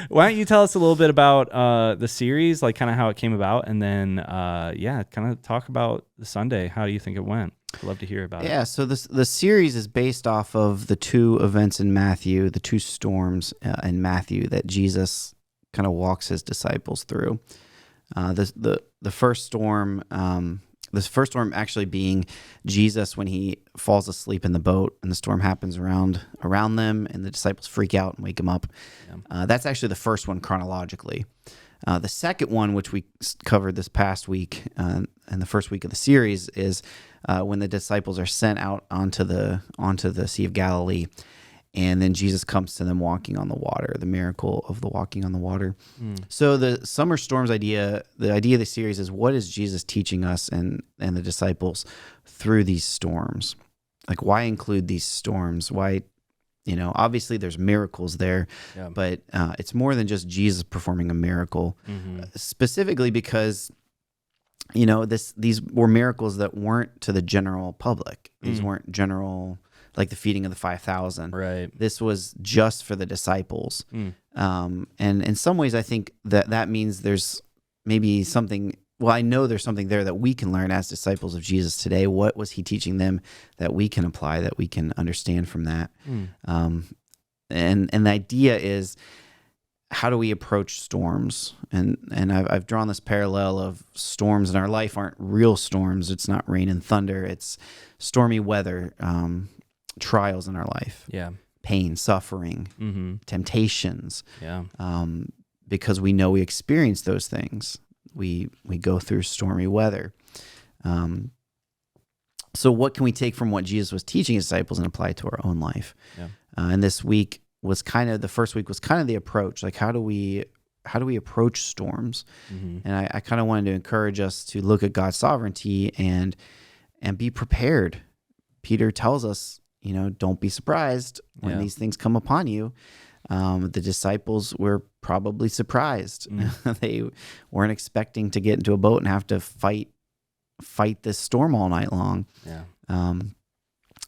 Why don't you tell us a little bit about the series, like kind of how it came about, and then kind of talk about the Sunday. How do you think it went? I'd love to hear about it. Yeah, so the series is based off of the two events in Matthew, the two storms in Matthew that Jesus kind of walks his disciples through. The first storm, this first storm actually being Jesus when he falls asleep in the boat and the storm happens around them and the disciples freak out and wake him up. Yeah. That's actually the first one chronologically. The second one, which we covered this past week and the first week of the series, is when the disciples are sent out onto the Sea of Galilee, and then Jesus comes to them walking on the water, the miracle of the walking on the water. So the summer storms idea, the idea of the series is, what is Jesus teaching us and the disciples through these storms? Like, why include these storms? Why, obviously there's miracles there, but it's more than just Jesus performing a miracle, specifically because these were miracles that weren't to the general public. These weren't general, like the feeding of the 5,000. Right. This was just for the disciples. And in some ways, I think that means there's maybe something. Well, I know there's something there that we can learn as disciples of Jesus today. What was he teaching them that we can apply, that we can understand from that? And the idea is, how do we approach storms? And I've drawn this parallel of storms in our life aren't real storms. It's not rain and thunder. It's stormy weather, trials in our life. Yeah. Pain, suffering, temptations. Yeah. Because we know we experience those things. We go through stormy weather. So what can we take from what Jesus was teaching his disciples and apply it to our own life? Yeah. And this week was the first week was kind of the approach. Like, how do we approach storms? And I kind of wanted to encourage us to look at God's sovereignty and be prepared. Peter tells us, don't be surprised when these things come upon you. The disciples were probably surprised. They weren't expecting to get into a boat and have to fight this storm all night long. Yeah.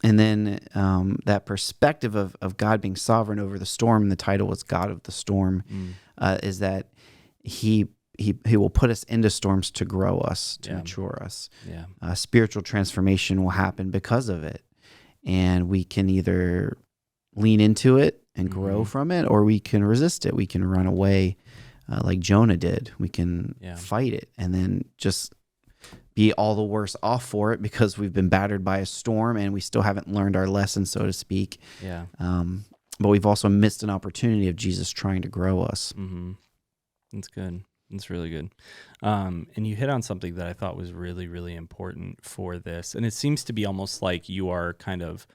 And then that perspective of God being sovereign over the storm, and the title was God of the Storm, is that he will put us into storms to grow us, to mature us. Yeah. Spiritual transformation will happen because of it. And we can either lean into it and grow from it, or we can resist it. We can run away like Jonah did. We can fight it and then just be all the worse off for it because we've been battered by a storm and we still haven't learned our lesson, so to speak. Yeah. But we've also missed an opportunity of Jesus trying to grow us. That's good. That's really good. And you hit on something that I thought was really, really important for this. And it seems to be almost like you are kind of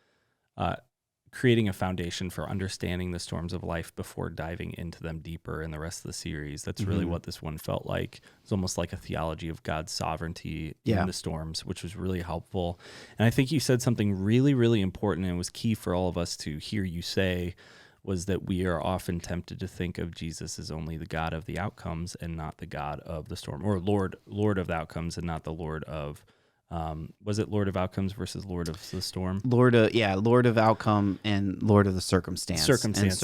creating a foundation for understanding the storms of life before diving into them deeper in the rest of the series. That's really what this one felt like. It's almost like a theology of God's sovereignty in the storms, which was really helpful. And I think you said something really, really important, and it was key for all of us to hear you say, was that we are often tempted to think of Jesus as only the God of the outcomes and not the God of the storm, or Lord of the outcomes and not the Lord of was it Lord of Outcomes versus Lord of the Storm? Lord of Outcome and Lord of the Circumstance. Circumstance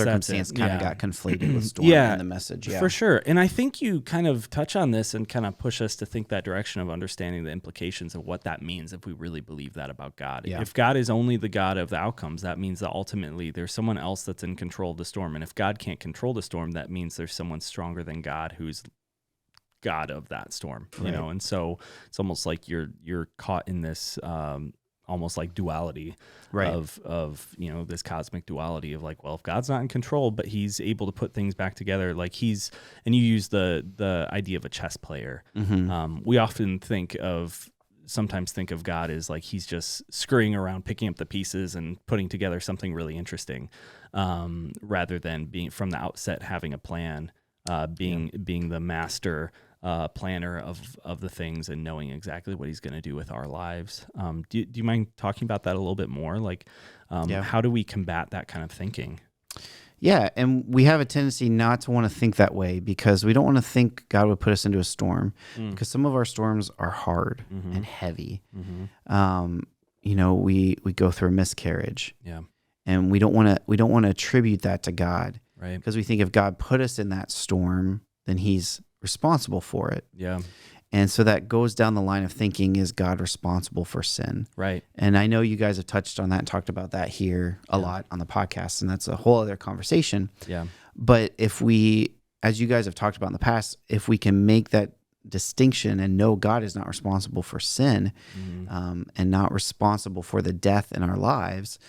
kind of got conflated with Storm in the message. Yeah, for sure. And I think you kind of touch on this and kind of push us to think that direction of understanding the implications of what that means if we really believe that about God. Yeah. If God is only the God of the outcomes, that means that ultimately there's someone else that's in control of the storm. And if God can't control the storm, that means there's someone stronger than God who's God of that storm, you know? And so it's almost like you're caught in this almost like duality of this cosmic duality of like, well, if God's not in control, but he's able to put things back together, like and you use the idea of a chess player. We often sometimes think of God as like he's just scurrying around, picking up the pieces and putting together something really interesting, rather than being from the outset having a plan, being the master planner of the things and knowing exactly what he's going to do with our lives. Do you mind talking about that a little bit more? Like, how do we combat that kind of thinking? Yeah, and we have a tendency not to want to think that way because we don't want to think God would put us into a storm because some of our storms are hard and heavy. We go through a miscarriage. Yeah. And we don't want to attribute that to God. Right. Because we think if God put us in that storm, then he's responsible for it. Yeah. And so that goes down the line of thinking, is God responsible for sin? Right. And I know you guys have touched on that and talked about that here a lot on the podcast, and that's a whole other conversation. Yeah. But if we, as you guys have talked about in the past, if we can make that distinction and know God is not responsible for sin, and not responsible for the death in our lives,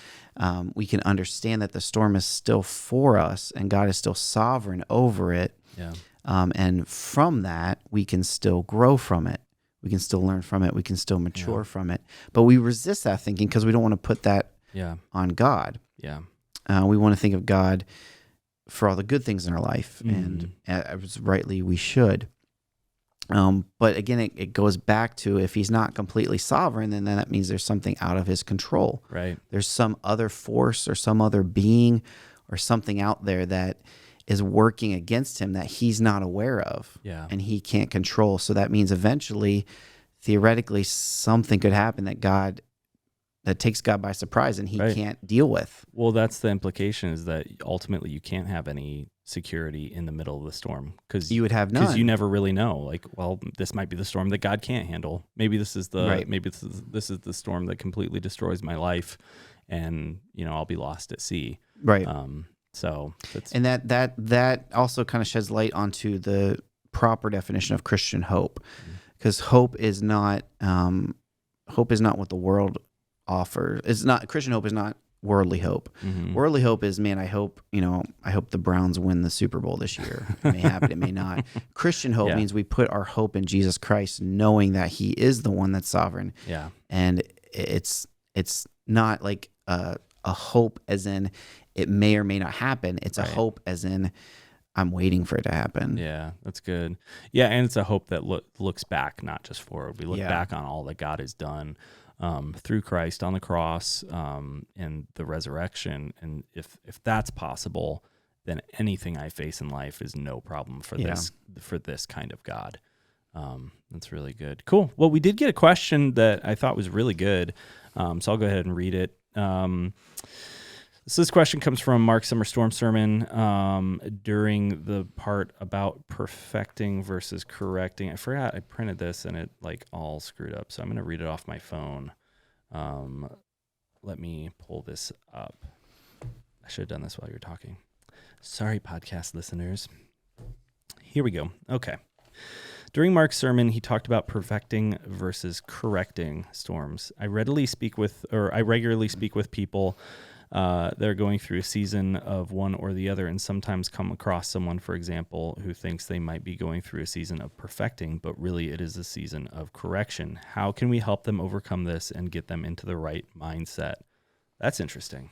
we can understand that the storm is still for us and God is still sovereign over it. Yeah. And from that, we can still grow from it. We can still learn from it. We can still mature from it. But we resist that thinking because we don't want to put that on God. Yeah. We want to think of God for all the good things in our life, and as rightly we should. But again, it goes back to, if he's not completely sovereign, then that means there's something out of his control. Right. There's some other force or some other being or something out there that is working against him that he's not aware of, and he can't control. So that means eventually, theoretically, something could happen that takes God by surprise and he can't deal with. Well, that's the implication, is that ultimately you can't have any security in the middle of the storm, because you would have none. Because you never really know. Like, well, this might be the storm that God can't handle. Maybe this is the this is the storm that completely destroys my life, and I'll be lost at sea. Right. So and that also kind of sheds light onto the proper definition of Christian hope, because hope is not what the world offers. It's not, Christian hope is not worldly hope. Worldly hope is, man, I hope the Browns win the Super Bowl this year. It may happen, it may not. Christian hope means we put our hope in Jesus Christ, knowing that he is the one that's sovereign. Yeah. And it's not like a hope as in it may or may not happen. It's a hope as in I'm waiting for it to happen. Yeah, that's good. Yeah, and it's a hope that looks back, not just forward. We look back on all that God has done through Christ on the cross, and the resurrection. And if that's possible, then anything I face in life is no problem for this kind of God. That's really good. Cool. Well, we did get a question that I thought was really good, so I'll go ahead and read it. So this question comes from Mark Summerstorm sermon during the part about perfecting versus correcting. I forgot I printed this and it all screwed up, so I'm going to read it off my phone. Let me pull this up. I should have done this while you were talking. Sorry, podcast listeners. Here we go. Okay. During Mark's sermon, he talked about perfecting versus correcting storms. I regularly speak with people that are going through a season of one or the other, and sometimes come across someone, for example, who thinks they might be going through a season of perfecting, but really it is a season of correction. How can we help them overcome this and get them into the right mindset? That's interesting.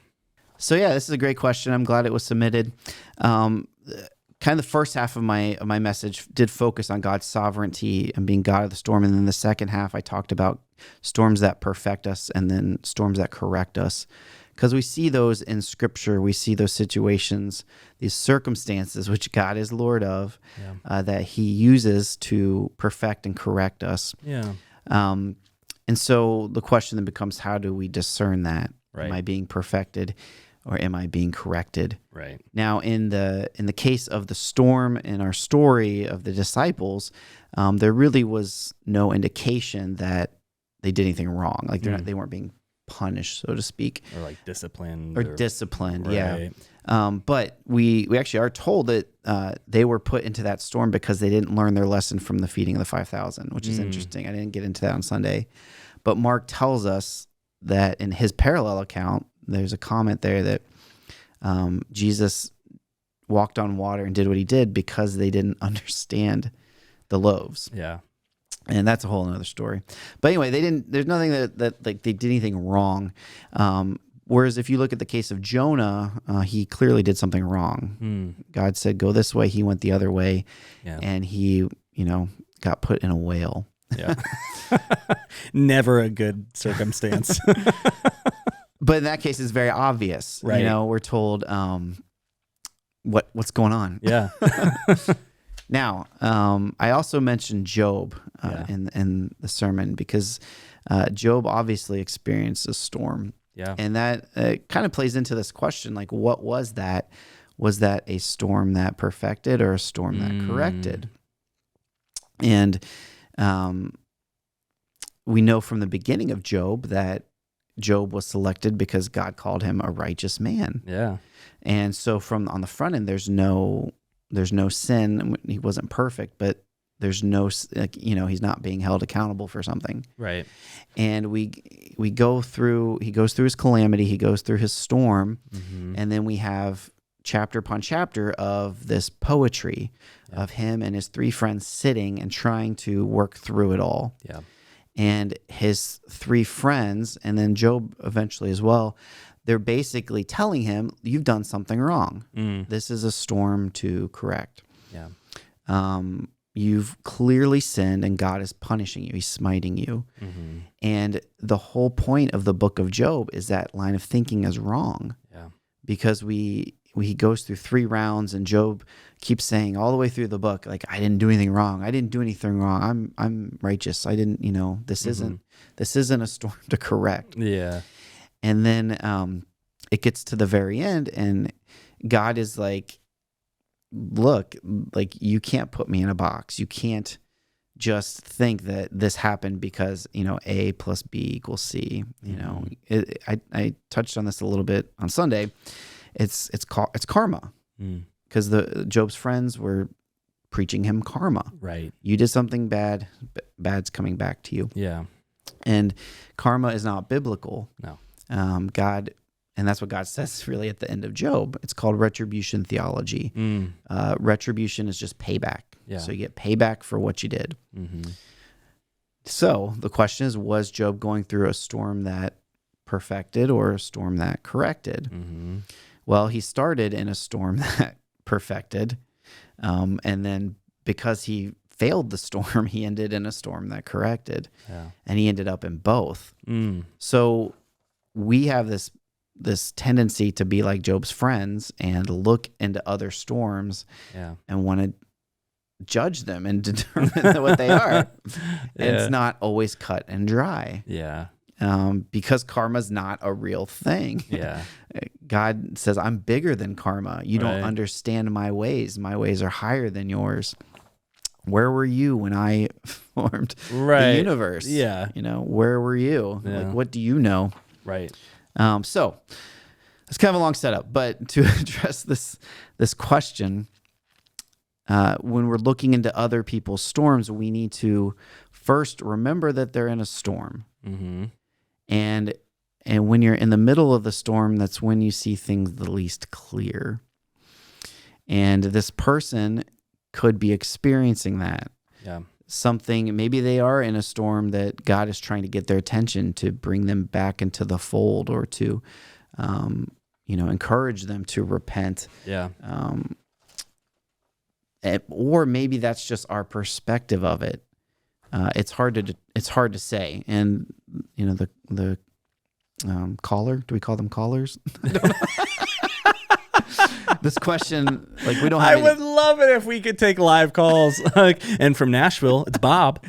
So yeah, this is a great question. I'm glad it was submitted. Kind of the first half of my message did focus on God's sovereignty and being God of the storm, and then the second half I talked about storms that perfect us and then storms that correct us. Because we see those in Scripture, we see those situations, these circumstances, which God is Lord of, that he uses to perfect and correct us. Yeah. And so the question then becomes, how do we discern that? Right. Am I being perfected or am I being corrected? Right. Now, in the case of the storm in our story of the disciples, there really was no indication that they did anything wrong. Like they weren't being punished, so to speak, or disciplined, disciplined. Right. Yeah. But we actually are told that they were put into that storm because they didn't learn their lesson from the feeding of the 5,000, which is interesting. I didn't get into that on Sunday, but Mark tells us that in his parallel account, there's a comment there that Jesus walked on water and did what he did because they didn't understand the loaves. Yeah. And that's a whole other story. But anyway, there's nothing that they did anything wrong. Whereas if you look at the case of Jonah, he clearly did something wrong. God said, go this way. He went the other way. Yeah. And he, got put in a whale. Yeah. Never a good circumstance. But in that case, it's very obvious. Right. We're told what's going on. Yeah. Now, I also mentioned Job in the sermon because Job obviously experienced a storm. Yeah. And that kind of plays into this question, like, what was that? Was that a storm that perfected or a storm that corrected? And We know from the beginning of Job that Job was selected because God called him a righteous man. Yeah. And so from on the front end, there's no sin. He wasn't perfect, but there's no, he's not being held accountable for something. Right. And he goes through his calamity, he goes through his storm, and then we have chapter upon chapter of this poetry of him and his three friends sitting and trying to work through it all. Yeah. And his three friends, and then Job eventually as well, they're basically telling him, you've done something wrong. This is a storm to correct. Yeah. You've clearly sinned and God is punishing you. He's smiting you. And the whole point of the book of Job is that line of thinking is wrong. Yeah. Because he goes through 3 rounds and Job keeps saying all the way through the book, like, I didn't do anything wrong. I didn't do anything wrong. I'm righteous. I didn't, this isn't a storm to correct. Yeah. And then it gets to the very end and God is like, look, like, you can't put me in a box. You can't just think that this happened because, A plus B equals C. I touched on this a little bit on Sunday. It's karma, because Job's friends were preaching him karma. Right. You did something bad, bad's coming back to you. Yeah. And karma is not biblical. No. God, and that's what God says really at the end of Job. It's called retribution theology. Retribution is just payback. Yeah. So you get payback for what you did. So the question is, was Job going through a storm that perfected or a storm that corrected? Well, he started in a storm that perfected. And then because he failed the storm, he ended in a storm that corrected. Yeah. And he ended up in both. So we have this tendency to be like Job's friends and look into other storms and want to judge them and determine what they are. And it's not always cut and dry. Yeah. Because karma's not a real thing. Yeah. God says, I'm bigger than karma. You don't understand my ways. My ways are higher than yours. Where were you when I formed the universe? Yeah. Where were you? Yeah. Like, what do you know? Right. So it's kind of a long setup, but to address this question, when we're looking into other people's storms, we need to first remember that they're in a storm. And when you're in the middle of the storm, that's when you see things the least clear. And this person could be experiencing that. Yeah. Something, maybe they are in a storm that God is trying to get their attention to bring them back into the fold, or to, encourage them to repent. Yeah. Or maybe that's just our perspective of it. It's hard to say. And the caller, do we call them callers? I don't know. This question, we don't have. I would love it if we could take live calls. And from Nashville, it's Bob.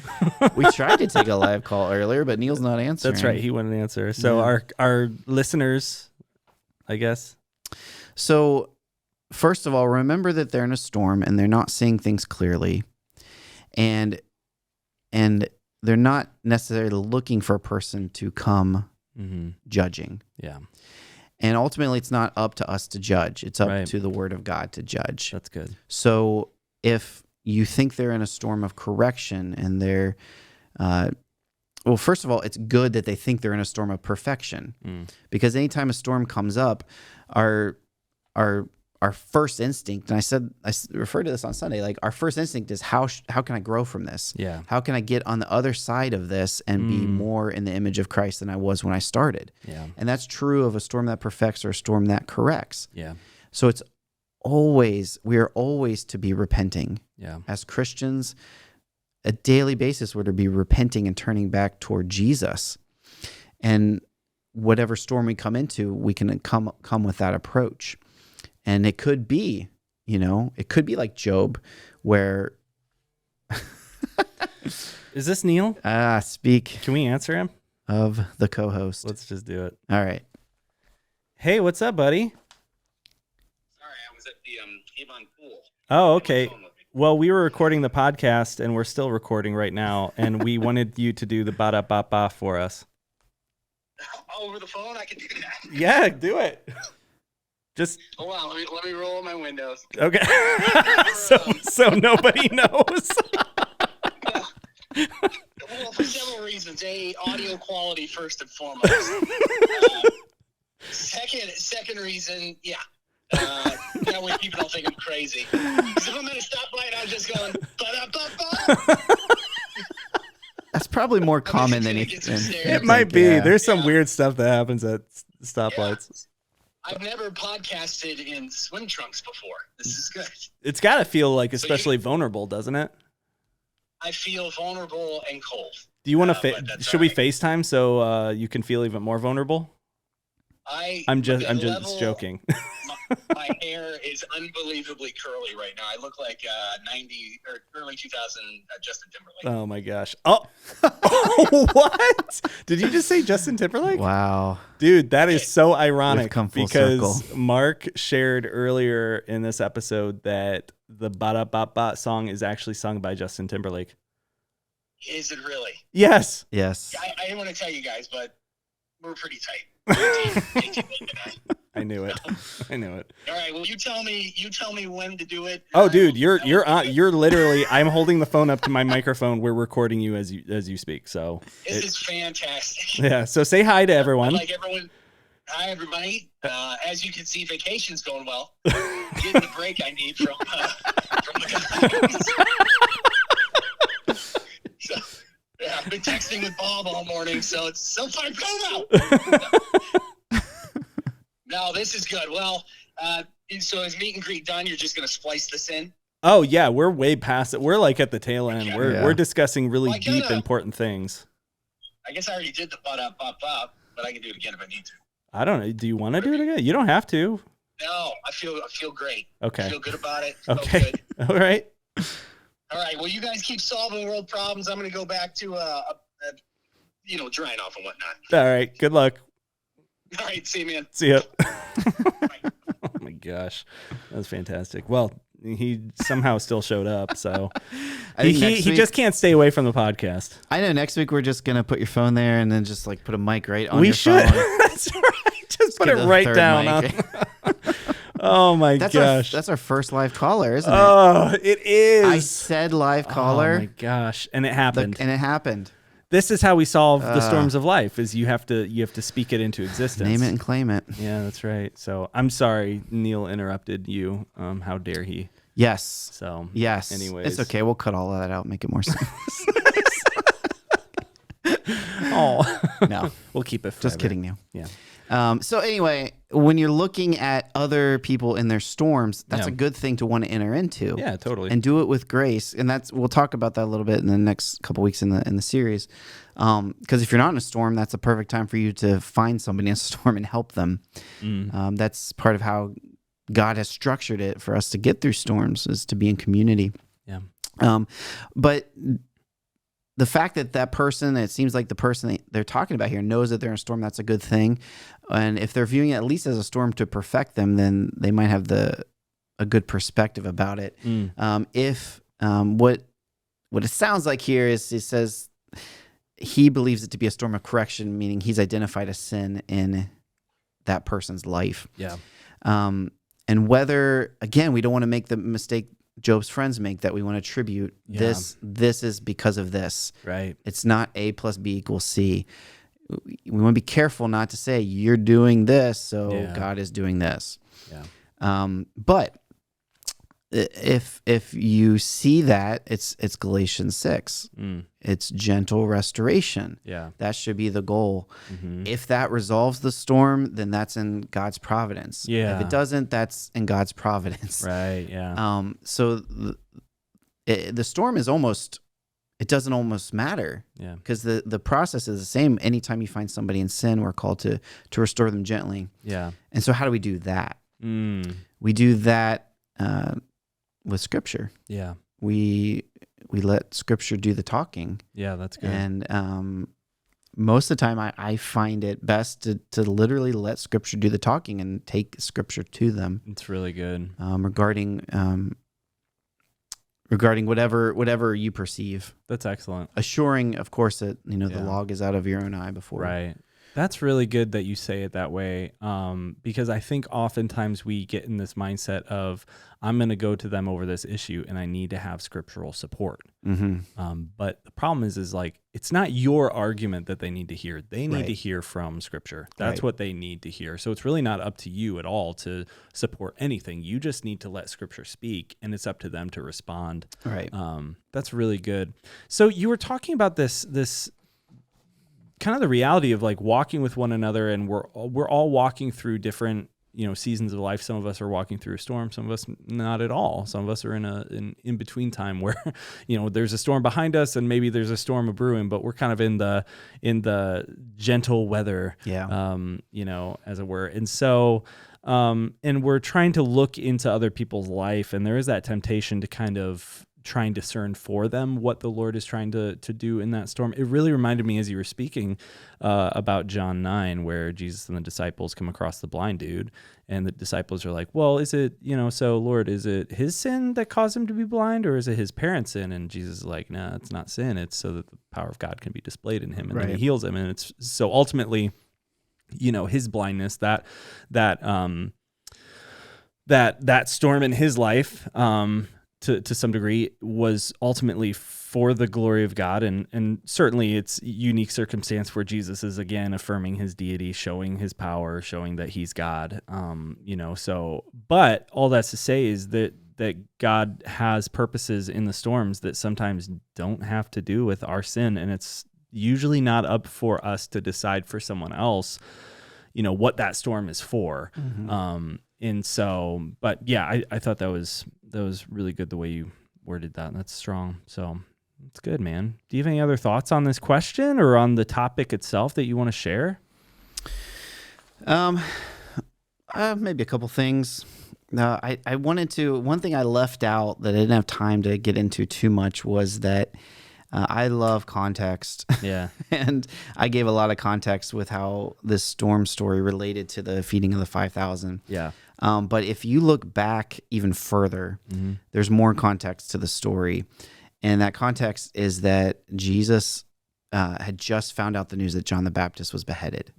We tried to take a live call earlier, but Neil's not answering. That's right. He wouldn't answer. So our listeners, I guess. So first of all, remember that they're in a storm and they're not seeing things clearly, and they're not necessarily looking for a person to come judging. Yeah. And ultimately, it's not up to us to judge. It's up to the Word of God to judge. That's good. So if you think they're in a storm of correction and they're, first of all, it's good that they think they're in a storm of perfection. Because anytime a storm comes up, our first instinct, and I referred to this on Sunday, our first instinct is how can I grow from this? Yeah. How can I get on the other side of this and be more in the image of Christ than I was when I started? Yeah. And that's true of a storm that perfects or a storm that corrects. Yeah. So we are always to be repenting. Yeah. As Christians, a daily basis, we're to be repenting and turning back toward Jesus. And whatever storm we come into, we can come with that approach. And it could be, like Job, where... Is this Neil? Speak. Can we answer him? Of the co-host. Let's just do it. All right. Hey, what's up, buddy? Sorry, I was at the Avon pool. Oh, okay. Well, we were recording the podcast, and we're still recording right now, and we wanted you to do the ba-da-ba-ba for us. Over the phone, I can do that. Yeah, do it. Just hold on. Let me roll my windows. Okay. so nobody knows. Well, for several reasons. Audio quality first and foremost. Second reason, yeah. That way people don't think I'm crazy. Because if I'm at a stoplight, I'm just going ba-da-ba-ba. That's probably more common than you think. It might be. Yeah. There's some weird stuff that happens at stoplights. Yeah. I've never podcasted in swim trunks before. This is good. It's got to feel like especially vulnerable, doesn't it? I feel vulnerable and cold. Do you want to should we FaceTime so you can feel even more vulnerable? I'm just joking. My hair is unbelievably curly right now. I look like 90 or early 2000 Justin Timberlake. Oh my gosh. Oh, what? Did you just say Justin Timberlake? Wow. Dude, that is so ironic because circle. Mark shared earlier in this episode that the Ba Da Ba Ba song is actually sung by Justin Timberlake. Is it really? Yes. Yes. I didn't want to tell you guys, but we're pretty tight. 18 I knew it. I knew it. All right. Well, you tell me when to do it. Oh, dude, you're literally. I'm holding the phone up to my microphone. We're recording you as you speak. So this is fantastic. Yeah. So say hi to everyone. Like everyone. Hi, everybody. As you can see, vacation's going well. Getting the break I need from the guys. So, yeah, I've been texting with Bob all morning, so it's so far go now. No, this is good. Well, so is meet and greet done? You're just going to splice this in? Oh, yeah. We're way past it. We're like at the tail end. Okay. We're discussing really deep, important things. I guess I already did the butt up, but I can do it again if I need to. I don't know. Do you want to do it again? You don't have to. No, I feel great. Okay. I feel good about it. Okay. Good. All right. All right. Well, you guys keep solving world problems. I'm going to go back to drying off and whatnot. All right. Good luck. All right. See you, man. See ya. Oh my gosh, that was fantastic. Well, he somehow still showed up, so he just can't stay away from the podcast. I know. Next week we're just gonna put your phone there and then just like put a mic right on your phone. That's right. Just put it right down. Oh my gosh, that's our first live caller, isn't it? Oh, it is. I said live caller. Oh my gosh, and it happened. And it happened. This is how we solve the storms of life: is you have to speak it into existence. Name it and claim it. Yeah, that's right. So I'm sorry, Neil interrupted you. How dare he? Yes. So yes. Anyways, it's okay. We'll cut all of that out. Make it more sense. Oh no, we'll keep it forever. Just kidding, Neil. Yeah. So anyway, when you're looking at other people in their storms, that's a good thing to want to enter into. Yeah, totally. And do it with grace. And we'll talk about that a little bit in the next couple weeks in the series. Because if you're not in a storm, that's a perfect time for you to find somebody in a storm and help them. That's part of how God has structured it for us to get through storms, is to be in community. Yeah. But the fact that person, it seems like the person they're talking about here knows that they're in a storm, that's a good thing. And if they're viewing it at least as a storm to perfect them, then they might have a good perspective about it. What it sounds like here is he says he believes it to be a storm of correction, meaning he's identified a sin in that person's life. Yeah. And whether, again, we don't want to make the mistake Job's friends make, that we want to attribute this is because of this. Right. It's not A plus B equals C. We want to be careful not to say you're doing this, so God is doing this. Yeah. But if you see that, it's Galatians 6. It's gentle restoration. Yeah. That should be the goal. Mm-hmm. If that resolves the storm, then that's in God's providence. Yeah. If it doesn't, that's in God's providence. Right. Yeah. So the storm is almost, it doesn't almost matter. Yeah. Because the process is the same. Anytime you find somebody in sin, we're called to restore them gently. Yeah. And so how do we do that? We do that with Scripture. Yeah. We let Scripture do the talking. Yeah, that's good. And most of the time, I find it best to literally let Scripture do the talking and take Scripture to them. It's really good. Regarding regarding whatever you perceive. That's excellent. Assuring, of course, that the Yeah. log is out of your own eye before. Right. That's really good that you say it that way, because I think oftentimes we get in this mindset of, I'm going to go to them over this issue and I need to have scriptural support. Mm-hmm. But the problem is like, it's not your argument that they need to hear. They need Right. to hear from Scripture. That's Right. what they need to hear. So it's really not up to you at all to support anything. You just need to let Scripture speak, and it's up to them to respond. Right. That's really good. So you were talking about this kind of the reality of like walking with one another, and we're all walking through different seasons of life. Some of us are walking through a storm, some of us not at all. Some of us are in between time where there's a storm behind us and maybe there's a storm of brewing, but we're kind of in the gentle weather, as it were. And so and we're trying to look into other people's life, and there is that temptation to kind of try and discern for them what the Lord is trying to do in that storm. It really reminded me as you were speaking about John 9, where Jesus and the disciples come across the blind dude, and the disciples are like, well, is it, so Lord, is it his sin that caused him to be blind, or is it his parents' sin? And Jesus is like, no, it's not sin. It's so that the power of God can be displayed in him. And then he heals him. And it's so ultimately, his blindness, that storm in his life, to some degree, was ultimately for the glory of God, and certainly it's unique circumstance where Jesus is again affirming his deity, showing his power, showing that he's God. But all that's to say is that God has purposes in the storms that sometimes don't have to do with our sin, and it's usually not up for us to decide for someone else, what that storm is for. Mm-hmm. And so, but yeah, I thought that was really good the way you worded that. That's strong. So it's good, man. Do you have any other thoughts on this question or on the topic itself that you want to share? Maybe a couple things. I wanted to, one thing I left out that I didn't have time to get into too much was that I love context. Yeah. And I gave a lot of context with how this storm story related to the feeding of the 5,000. Yeah. But if you look back even further, there's more context to the story. And that context is that Jesus had just found out the news that John the Baptist was beheaded.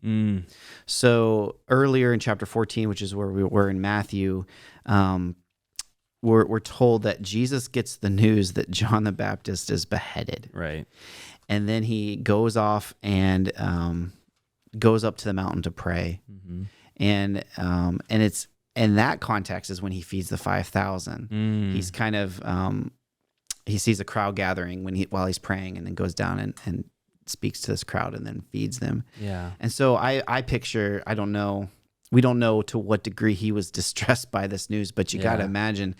So earlier in chapter 14, which is where we were in Matthew, we're told that Jesus gets the news that John the Baptist is beheaded. Right. And then he goes off and goes up to the mountain to pray. And it's in that context is when he feeds the 5,000. He's kind of he sees a crowd gathering while he's praying, and then goes down and speaks to this crowd and then feeds them. Yeah. And so I picture, I don't know, we don't know to what degree he was distressed by this news, but you got to imagine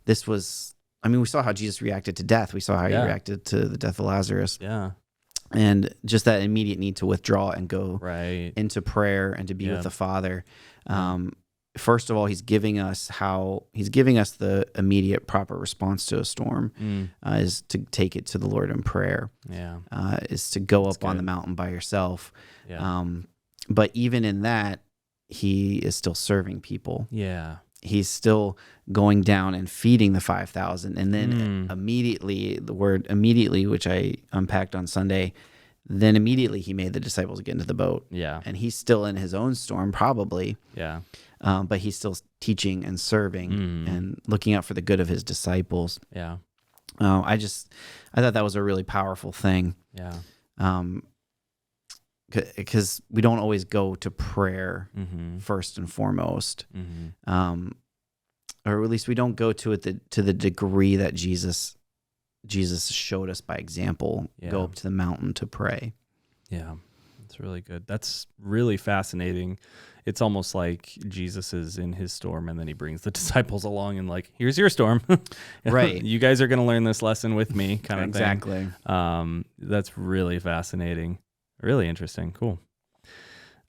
this was, we saw how Jesus reacted to death. We saw how he reacted to the death of Lazarus. Yeah. And just that immediate need to withdraw and go into prayer and to be with the Father. First of all, he's giving us the immediate proper response to a storm is to take it to the Lord in prayer. Yeah. Is to go That's up on good. the mountain by yourself. Yeah. But even in that, he is still serving people. Yeah. He's still going down and feeding the 5,000. And then immediately, the word immediately, which I unpacked on Sunday, then immediately he made the disciples get into the boat. Yeah. And he's still in his own storm, probably. Yeah. But he's still teaching and serving and looking out for the good of his disciples. Yeah. I thought that was a really powerful thing. Yeah. Because we don't always go to prayer first and foremost. Or at least we don't go to it to the degree that Jesus showed us by example. Yeah. Go up to the mountain to pray. Yeah, that's really good. That's really fascinating. It's almost like Jesus is in his storm, and then he brings the disciples along and like, here's your storm. Right. You guys are going to learn this lesson with me, kind of exactly. thing. That's really fascinating. Really interesting. Cool.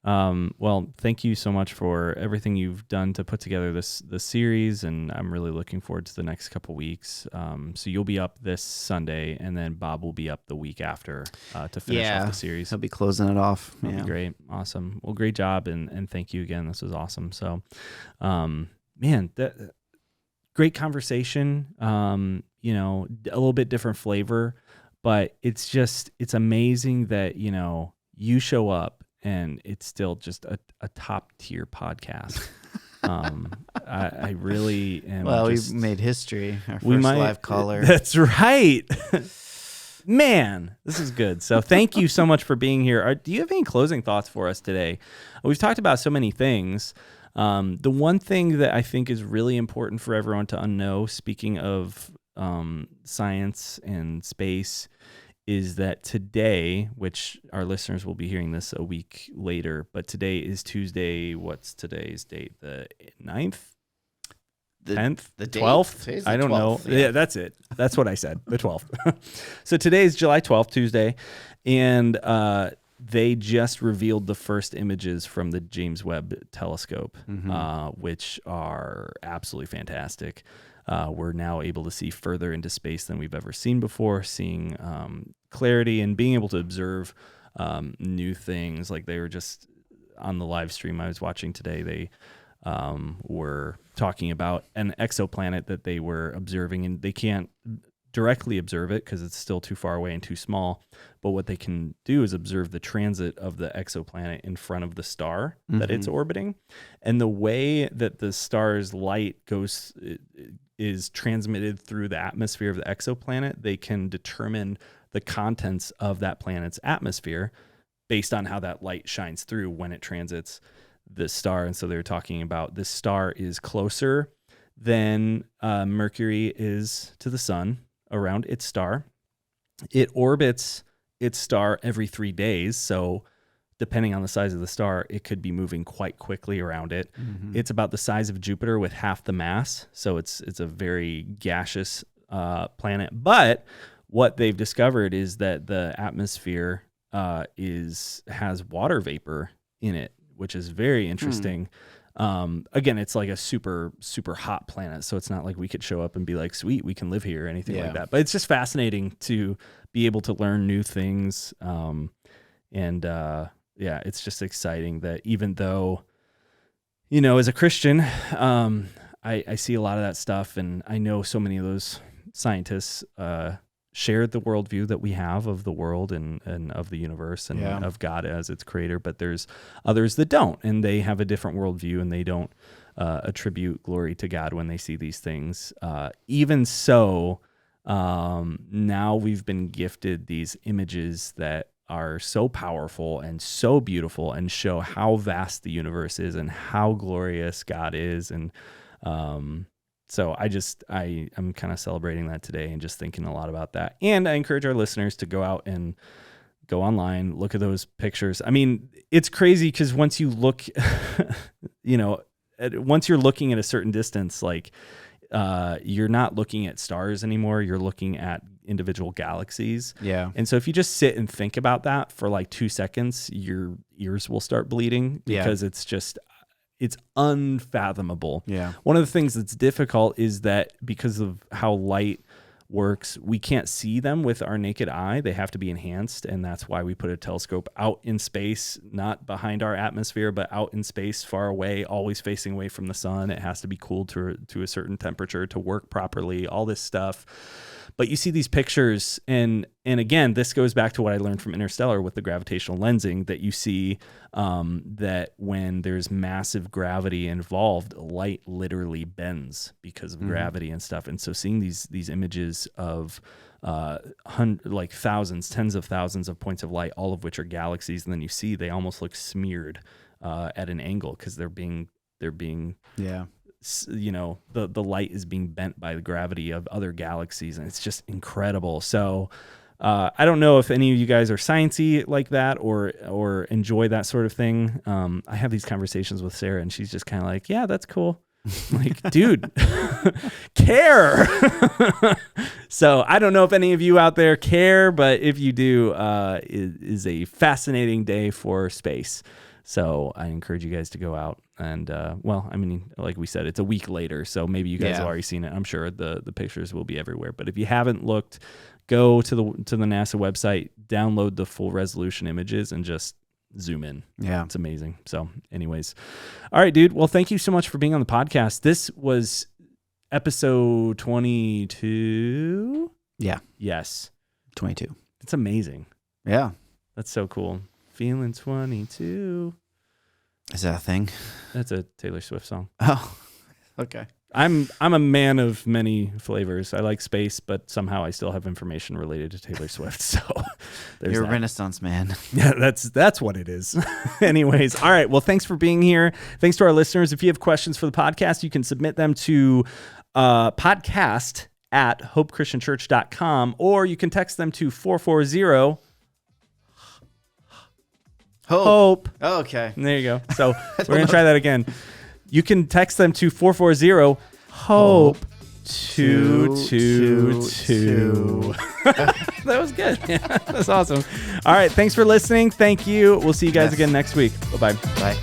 Well, thank you so much for everything you've done to put together this series, and I'm really looking forward to the next couple weeks. So you'll be up this Sunday, and then Bob will be up the week after to finish off the series. He'll be closing it off. That'll be great. Awesome. Well, great job, and thank you again. This was awesome. So, man, great conversation. a little bit different flavor, but it's amazing that, you show up and it's still just a top tier podcast. I really am. Well, we made history. Our first live caller. That's right. Man, this is good. So thank you so much for being here. Do you have any closing thoughts for us today? We've talked about so many things. The one thing that I think is really important for everyone to know, speaking of science and space, is that today, which our listeners will be hearing this a week later, but today is Tuesday. What's today's date? The 9th? The 10th? The 12th? I don't know. Yeah, that's it. That's what I said. The 12th. So today is July 12th, Tuesday. And they just revealed the first images from the James Webb telescope, which are absolutely fantastic. We're now able to see further into space than we've ever seen before, seeing clarity and being able to observe new things. Like they were just on the live stream I was watching today, they were talking about an exoplanet that they were observing, and they can't directly observe it because it's still too far away and too small. But what they can do is observe the transit of the exoplanet in front of the star that it's orbiting. And the way that the star's light is transmitted through the atmosphere of the exoplanet, they can determine the contents of that planet's atmosphere based on how that light shines through when it transits the star. And so they're talking about this star is closer than Mercury is to the sun around its star. It orbits its star every 3 days. So depending on the size of the star, it could be moving quite quickly around it. It's about the size of Jupiter with half the mass. So it's a very gaseous planet. But what they've discovered is that the atmosphere has water vapor in it, which is very interesting. Again, it's like a super, super hot planet. So it's not like we could show up and be like, sweet, we can live here or anything like that. But it's just fascinating to be able to learn new things. It's just exciting that even though, as a Christian, I see a lot of that stuff, and I know so many of those scientists share the worldview that we have of the world and of the universe and of God as its creator, but there's others that don't, and they have a different worldview, and they don't attribute glory to God when they see these things. Even so, now we've been gifted these images that are so powerful and so beautiful and show how vast the universe is and how glorious God is. And so I'm kind of celebrating that today and just thinking a lot about that. And I encourage our listeners to go out and go online, look at those pictures. I mean, it's crazy because once you look, once you're looking at a certain distance, like you're not looking at stars anymore. You're looking at individual galaxies. Yeah. And so if you just sit and think about that for like 2 seconds, your ears will start bleeding because it's unfathomable. Yeah. One of the things that's difficult is that because of how light works, we can't see them with our naked eye. They have to be enhanced, and that's why we put a telescope out in space, not behind our atmosphere, but out in space, far away, always facing away from the sun. It has to be cooled to a certain temperature to work properly, all this stuff. But you see these pictures, and again, this goes back to what I learned from Interstellar with the gravitational lensing, that you see that when there's massive gravity involved, light literally bends because of gravity and stuff. And so seeing these images of thousands, tens of thousands of points of light, all of which are galaxies, and then you see they almost look smeared at an angle because they're being the light is being bent by the gravity of other galaxies, and it's just incredible. So I don't know if any of you guys are sciencey like that or enjoy that sort of thing. I have these conversations with Sarah, and she's just kind of like, yeah, that's cool. I'm like, dude, care. So I don't know if any of you out there care, but if you do, it is a fascinating day for space. So I encourage you guys to go out and, like we said, it's a week later, so maybe you guys have already seen it. I'm sure the pictures will be everywhere. But if you haven't looked, go to the NASA website, download the full resolution images, and just zoom in. Yeah, it's amazing. So, anyways, all right, dude. Well, thank you so much for being on the podcast. This was episode 22. Yeah. Yes. 22. It's amazing. Yeah. That's so cool. Feeling 22. Is that a thing? That's a Taylor Swift song. Oh, okay. I'm a man of many flavors. I like space, but somehow I still have information related to Taylor Swift. So there's You're a that. Renaissance man. Yeah, that's what it is. Anyways, all right. Well, thanks for being here. Thanks to our listeners. If you have questions for the podcast, you can submit them to podcast@hopechristianchurch.com, or you can text them to 440 Hope. Oh, okay. There you go. So we're going to try that again. You can text them to 440 Hope 222. That was good. Yeah, that's awesome. All right. Thanks for listening. Thank you. We'll see you guys again next week. Bye-bye. Bye.